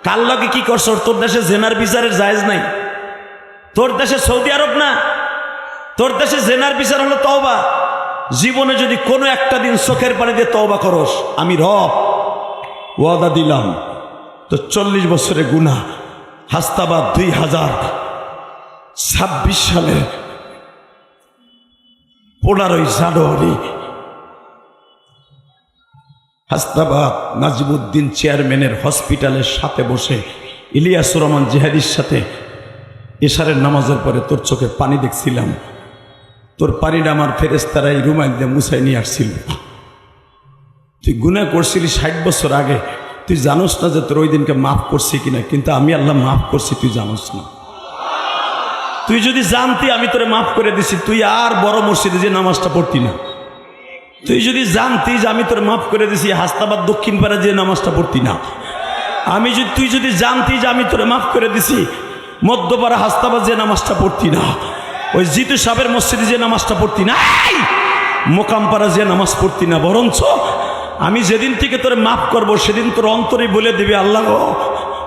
কার লগে কি করছ? তোর দেশে জেনার বিচারের জায়েজ নাই? তোর দেশে সৌদি আরব না, তোর দেশে জেনার বিচার হলো তওবা। জীবনে যদি কোনো একটা দিন চোখের পানি দিয়ে তওবা করস, আমি রব ওয়াদা দিলাম তো 40 বছরে গুনাহ। হাস্তাবাদ 2026 সালে 15 জানুয়ারি হাস্তাবাদ নাজিমুদ্দিন চেয়ারম্যানের হসপিটালের সাথে বসে ইলিয়াসুর রহমান জিহাদির সাথে এশারের নামাজের পরে তোর চোখে পানি দেখছিলাম। তোর পানিটা আমার ফেরেশতারা এই রুমাইল দিয়ে মুছাই নিয়ে আসছিল। তুই গুনাহ করছিলি 60 বছর আগে, তুই জানোস না যে তোর ওই দিনকে মাফ করছি কিনা, কিন্তু আমি আল্লাহ মাফ করছি, তুই জানোস না। তুই যদি জানতি আমি তোরে মাফ করে দিছি, তুই আর বড় মসজিদে যে নামাজটা পড়তি না। তুই যদি জানতি যে আমি তোর মাফ করে দিছি, হাস্তাবাদ দক্ষিণ পাড়া যে নামাজটা পড়তি না। তুই যদি জানতি যে আমি তোরে মাফ করে দিছি, মধ্যপাড়া হাস্তাবাদ যে নামাজটা পড়তি না, ওই জিতু সাহেবের মসজিদে যে নামাজটা পড়তি না, মোকামপাড়া যে নামাজ পড়তি না, বরঞ্চ আমি যেদিন থেকে তোরে মাফ করব সেদিন তোর অন্তরে বলে দিবি, আল্লাহ গো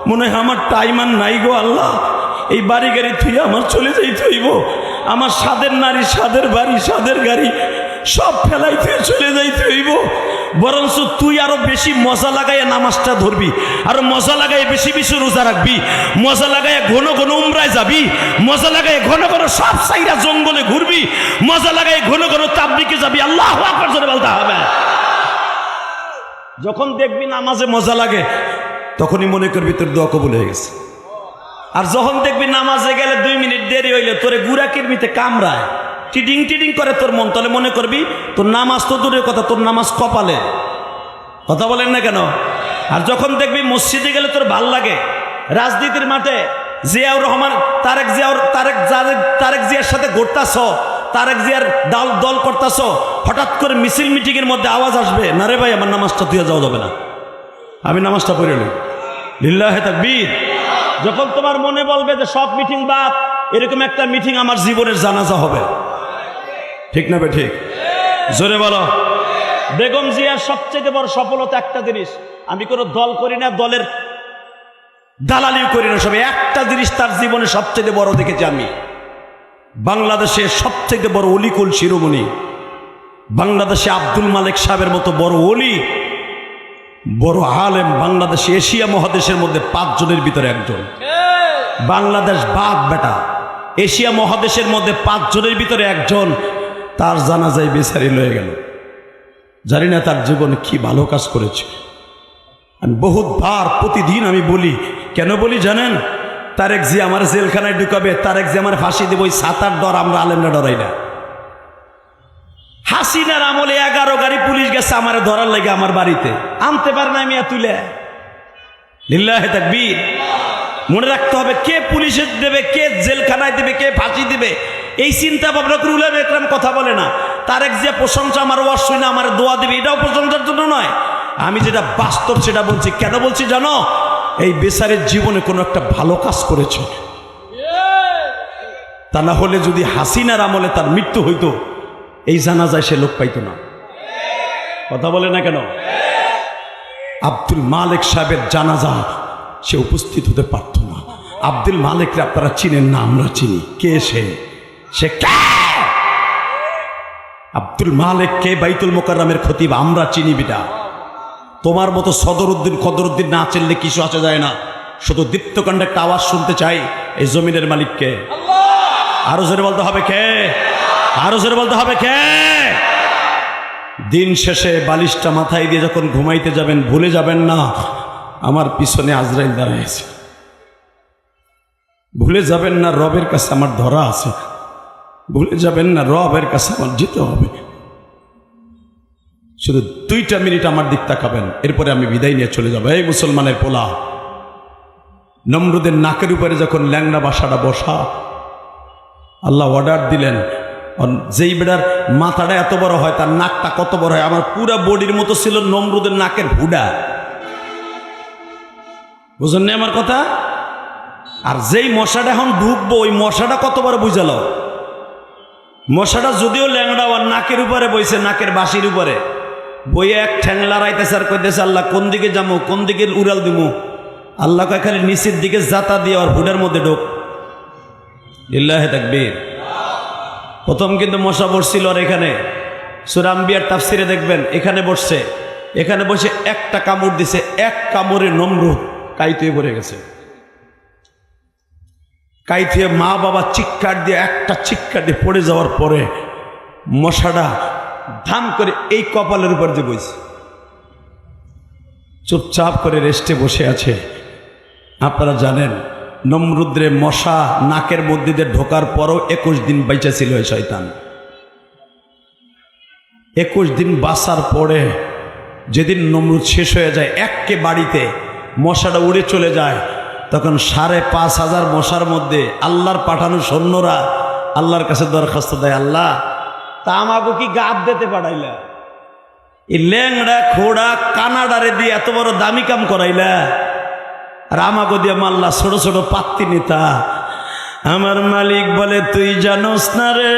মনে হয় আমার টাইম আর নাই গো, আল্লাহ এই বাড়ি গাড়ি তুই আমার চলে যাইতে হইব, আমার স্বাদের নারী, স্বাদের বাড়ি, স্বাদের গাড়ি সব ফেলাই তুই চলে যাইতে হইব। বরঞ্চ তুই আরো বেশি মজা লাগাইয়া নামাজটা ধরবি, আরো মজা লাগাই বেশি বেশি রোজা রাখবি, মজা লাগাইয়া ঘন ঘন উমরায় যাবি, মজা লাগাই ঘন ঘন সব সাইরা জঙ্গলে ঘুরবি, মজা লাগাই ঘন ঘন তাবলিগে যাবি। আল্লাহু আকবার জোরে বলতে হবে। যখন দেখবি নামাজে মজা লাগে তখনই মনে করবি তোর দোয়া কবুল হয়ে গেছে। আর যখন দেখবি নামাজে গেলে 2 মিনিট দেরি হইলে তোরে গুড়া কিরমিতে কামড়ায়, টিডিং টিডিং করে তোর মন, তাহলে মনে করবি তোর নামাজ তো দূরের কথা, তোর নামাজ কপালে। কথা বলেন না কেন? আর যখন দেখবি মসজিদে গেলে তোর ভাল লাগে, রাজনীতির মাঠে জিয়াউর রহমান তারেক জিয়ার সাথে ঘুরতাছ, তারেক জিয়ার দল করতাছ, হঠাৎ করে মিছিল মিটিংয়ের মধ্যে আওয়াজ আসবে, না রে ভাই আমার নামাজটা তুই যাওয়া যাবে না, আমি নামাজটা পড়ে নিই, লিল্লাহে তাকবীর। যখন তোমার মনে বলবে যে সব মিটিং বাদ, এরকম একটা মিটিং আমার জীবনের জানাজা হবে, ঠিক না বে ঠিক? জোরে বলো। বেগম জিয়ার সবচেয়ে বড় সফলতা একটা জিনিস, আমি কোনো দল করি না, দলের দালালিও করি না, সব একটা জিনিস তার জীবনে সবচেয়ে বড় দেখেছি আমি, বাংলাদেশে সবচেয়ে বড় অলিকুল শিরোমণি, বাংলাদেশে আব্দুল মালিক সাহেবের মতো বড় অলি, বড় আলেম, বাংলাদেশে এশিয়া মহাদেশের মধ্যে 5 জনের ভিতরে একজন। বাংলাদেশ বাদ বেটা, এশিয়া মহাদেশের মধ্যে 5 জনের ভিতরে একজন, তার জানাজায় বেচারি লয়ে গেল। জানি না তার জীবনে কি ভালো কাজ করেছে। আমি বহুতবার প্রতিদিন আমি বলি, কেন বলি জানেন? তারেক জি আমার জেলখানায় ঢুকাবে, তারেক জি আমার ফাঁসি দেব, ওই 7-8 ডর আমরা আলেমরা ডরাই না। হাসিনার আমলে 11 গাড়ি পুলিশ গেছে আমার ধরার লাগে, আমার বাড়িতে আনতে পারে না মিয়া তুলে, লিল্লাহে তাকবীর। মনে রাখতে হবে কে পুলিশে দেবে, কে জেলখানায় দেবে, কে ফাঁসি দেবে, এই চিন্তা ভাবনা করে উলামা একরাম কথা বলে না। তারেক জিয়া প্রশংসা আমার ওয়াজ শুনে আমার দোয়া দেবে, এটাও প্রশংসার জন্য নয়, আমি যেটা বাস্তব সেটা বলছি। কেন বলছি জানো? এই বেচারের জীবনে কোনো একটা ভালো কাজ করেছে, তা না হলে যদি হাসিনার আমলে তার মৃত্যু হইতো এই জানাজায় সে লোক পাইতো না। কথা বলে না কেন? আব্দুল মালিক সাহেবের জানাজা সে উপস্থিত হতে পারত না। আব্দুল মালিককে আপনারা চিনেন না, আমরা চিনি। কে সে? সে কে? আব্দুল মালিক কে? বাইতুল মোকাররমের খতিব, আমরা চিনি বিটা। তোমার মতো সদরউদ্দিন কদরউদ্দিন না চিনলে কিছু আসে যায় না। শুধু দীপ্তকাণ্ডে একটা আওয়াজ শুনতে চাই, এই জমিনের মালিক কে? আরো জোরে বলতে হবে কে? আরো জোরে বলতে হবে কে? দিন শেষে বালিশটা মাথায় দিয়ে যখন ঘুমাইতে যাবেন, ভুলে যাবেন না আমার পিছনে আজরাইল দাঁড়ায় আছে। ভুলে যাবেন না রবের কাছে আমার ধরা আছে। ভুলে যাবেন না রবের কাছে আমার যেতে হবে। শুধু 2টা মিনিট আমার দিক তাকাবেন, এরপরে আমি বিদায় নিয়ে চলে যাব। এই মুসলমানের পোলা, নমরুদের নাকের উপরে যখন ল্যাংড়া বাসাটা বসা, আল্লাহ অর্ডার দিলেন, যেই বেড়ার মাথাটা এত বড় হয় তার নাকটা কত বড় হয়, আমার পুরা বডির মতো ছিল নমরুদের নাকের হুডা। বুঝলেন না আমার কথা? আর যেই মশাটা এখন ঢুকবো, ওই মশাটা কত বড় বুঝালো। মশাটা যদিও ল্যাংড়া, আর নাকের উপরে বইছে, নাকের বাসির উপরে, বইয়ে এক ঠ্যাং লড়াইতেছে আর কইতেছে আল্লাহ কোন দিকে যাবো, কোন দিকে উড়াল দিমু। আল্লাহ কয় খালি নিচের দিকে জাতা দিয়ে আর হুডের মধ্যে ঢোক। লিল্লাহি তাকবীর। প্রথম কিন্তু মশা বসছিল আর এখানে সূরা আম্বিয়ার তাফসিরে দেখবেন এখানে বসছে, এখানে বসে একটা কামড় দিছে, এক কামড়ে নমরুদ কাইতে পড়ে গেছে। কাইতে মা বাবা চিৎকার দিয়ে একটা চিৎকার দিয়ে পড়ে যাওয়ার পরে মশাটা ধাম করে এই কপালের উপর দিয়ে বইছে, চুপচাপ করে রেস্টে বসে আছে। আপনারা জানেন নমরুদ্রে মশা নাকের মধ্যে দিয়ে ঢোকার পরও 21 দিন বাইচা ছিল এই শয়তান। 21 দিন বাঁচার পরে যেদিন নমরুদ শেষ হয়ে যায়, একে বাড়িতে মশাটা উড়ে চলে যায়, তখন 5,500 মশার মধ্যে আল্লাহর পাঠানো সৈন্যরা আল্লাহর কাছে দরখাস্ত দেয়, আল্লাহ তা আমাকে কি গাব দিতে পাঠাইলা? এই ল্যাংড়া খোড়া কানাডারে দিয়ে এত বড় দামি কাম করাইলা, আর আমাকে দিয়ে মাল্লা ছোট ছোট পাত্তি নিতা। আমার মালিক বলে তুই জানোস না রে,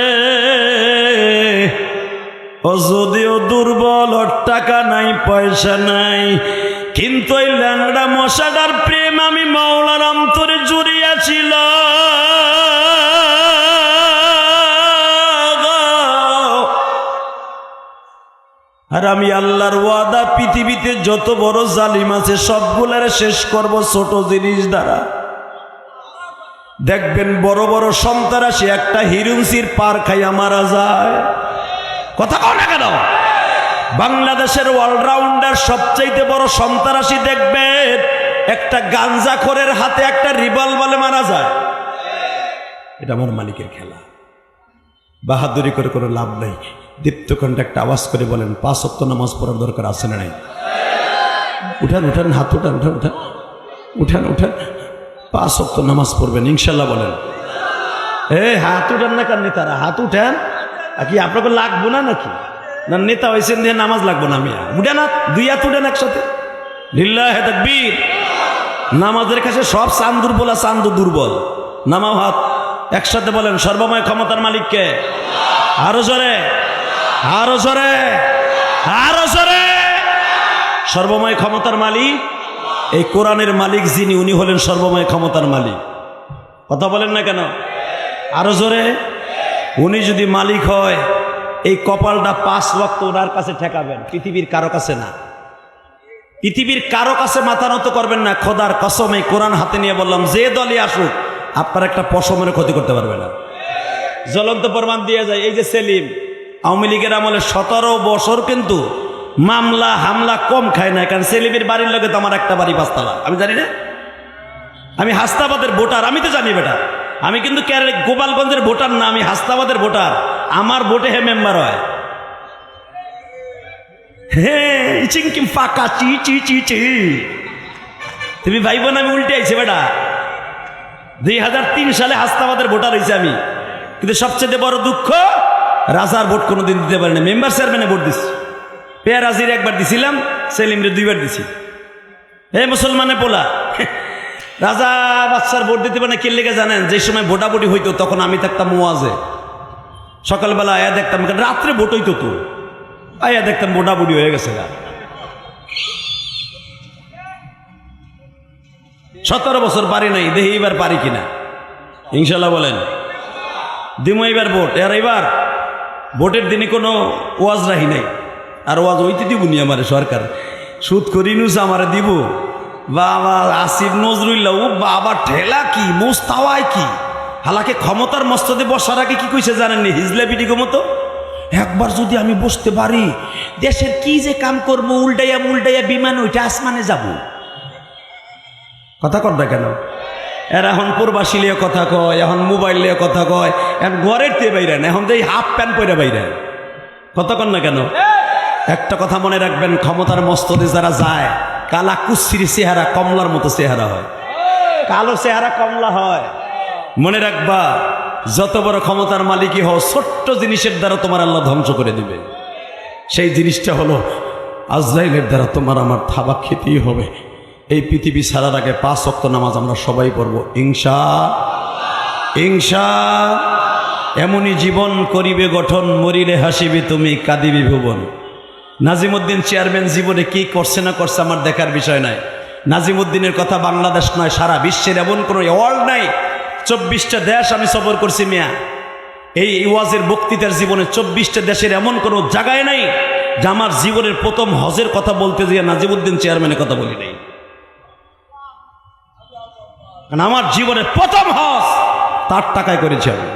ও যদিও দুর্বল, ওর টাকা নাই পয়সা নাই, কিন্তু ওই ল্যাংড়া মশাটার প্রেম আমি মাওলার অন্তরে জড়িয়েছিল। আর আমি আল্লাহর ওয়াদা পৃথিবীতে যত বড় জালিম আছে সবগুলারে শেষ করব ছোট জিনিস দ্বারা। দেখবেন বড় বড় সন্ত্রাসী একটা হিরুন্সির পার খাইয়া মারা যায়। কথা কও না কেন? বাংলাদেশের অলরাউন্ডার সবচাইতে বড় সন্ত্রাসী দেখবেন একটা গাঞ্জাখোরের হাতে একটা রিভলভারে মারা যায়। এটা আমার মালিকের খেলা। বাহাদুরি করে কোনো লাভ নাই। দীপ্তকণ্ঠে একটা আওয়াজ করে বলেন 5 ওয়াক্ত নামাজ পড়ার দরকার আছে না নাই? উঠান উঠান, হাত উঠান উঠান উঠান উঠান উঠান, 5 ওয়াক্ত নামাজ পড়বেন ইনশাল্লাহ বলেন। হাত উঠান না, কার নেতারা হাত উঠান। কি আপনাকে লাগবো না নাকি? না নেতা হয়েছেন দিয়ে নামাজ লাগবো না? আমি উঠে না, 2 হাত উঠেন একসাথে। লিল্লাহি তাকবীর। নামাজের কাছে সব চান দুর্বল আর চান্দ দুর্বল। নামাও হাত একসাথে বলেন সর্বময় ক্ষমতার মালিককে। আরো জোরে, আরো জোরে, আরো জোরে। সর্বময় ক্ষমতার মালিক এই কোরআনের মালিক যিনি, উনি হলেন সর্বময় ক্ষমতার মালিক। কথা বলেন না কেন? আরো জোরে। উনি যদি মালিক হয় এই কপালটা 5 ওয়াক্ত ওনার কাছে ঠেকাবেন, পৃথিবীর কারো কাছে না। পৃথিবীর কারো কাছে মাথা নত করবেন না। খোদার কসম এই কোরআন হাতে নিয়ে বললাম, যে দলই আসুক আপনার একটা পশমের ক্ষতি করতে পারবে না। জ্বলন্ত প্রমাণ দিয়ে যায়। এই যে সেলিম আওয়ামী লীগের আমলে 17 বছর কিন্তু মামলা হামলা কম খায় না। কারণ সেলিমের বাড়ির লোকে তো আমার একটা বাড়ি 5 তলা। আমি জানি না, আমি হাসনাবাদের ভোটার। আমি তো জানি বেটা, আমি কিন্তু গোপালগঞ্জের ভোটার না, আমি হাসনাবাদের ভোটার। আমার ভোটে হে মেম্বার হয়। চিংকিম ফাঁকা চি চি চি চি। তুমি ভাইব না আমি উল্টে আইছি বেটা। 2003 সালে হাসনাবাদের ভোটার হয়েছে আমি, কিন্তু সবচেয়ে বড় দুঃখ রাজার ভোট কোনোদিন দিতে পারি না। মেম্বার চেয়ারম্যানে ভোট দিচ্ছি। পেয়ারাজির একবার দিছিলাম, সেলিমরে 2 বার দিছি। মুসলমানে পোলা রাজা বাচ্চার ভোট দিতে পারে না। কে লেগে জানেন? যে সময় ভোটাভুটি হইতো তখন আমি থাকতাম ওয়াজে। সকালবেলা আয়া দেখতাম, রাত্রে ভোট হইতো তো, আয়া দেখতাম ভোটাভুটি হয়ে গেছে। 17 বছর পারি নাই, দেখি এবার পারি কিনা। ইনশাল্লাহ বলেন দিমো এবার ভোট। আর এবার ভোটের দিনে কোনো ওয়াজ রাহি নাই। আর ওয়াজ হইতে দিব নি আমার সরকার। সুদ করি নুস আমারে দিব। বাবা আসিফ নজরুল্লাহ, ও বাবা ঠেলা কি মোস্তাওয়ায় কি। হালাকে ক্ষমতার মস্তদে বসার আগে কি কইছে জানেননি? হিজলা পিটিকো মতো একবার যদি আমি বসতে পারি, দেশের কি যে কাম করবো, উল্টাইয়া উল্টাইয়া বিমান ওইটা আসমানে যাব। কথা কর না কেন? এর এখন প্রবাসী লিয়ে কথা কয়, এখন মোবাইল লিয়ে কথা কয়, এখন ঘরের দিয়ে বাইরেন, এখন যে হাফ প্যান্ট পরে বাইরেন। কথা কর না কেন? একটা কথা মনে রাখবেন, ক্ষমতার মস্তদে যারা যায় কালা কুচ্ছির চেহারা কমলার মতো চেহারা হয়, কালো চেহারা কমলা হয়। মনে রাখবা, যত বড় ক্ষমতার মালিকই হও, ছোট্ট জিনিসের দ্বারা তোমার আল্লাহ ধ্বংস করে দিবে। সেই জিনিসটা হলো আজরাইলের দ্বারা তোমার আমার থাবা খেতেই হবে। এই পৃথিবী ছাড়ার আগে 5 ওয়াক্ত নামাজ আমরা সবাই পড়ব ইনশাআল্লাহ। এমনই জীবন করিবে গঠন, মরিলে হাসিবে তুমি কাঁদিবে ভুবন। নাজিমউদ্দিন চেয়ারম্যান জীবনে কি করছে না করছে আমার দেখার বিষয় নয়। নাজিমউদ্দিনের কথা বাংলাদেশ নয়, সারা বিশ্বের এমন কোনো অ্যাওয়ার্ড নাই। 24টা দেশ আমি সফর করছি মিয়া। এই ওয়াজের বক্তৃতার জীবনে 24টা দেশের এমন কোনো জায়গায় নাই যে আমার জীবনের প্রথম হজের কথা বলতে গিয়ে নাজিমউদ্দিন চেয়ারম্যানের কথা বলি নাই। কারণ আমার জীবনের প্রথম হজ তার টাকায় করেছি আমি।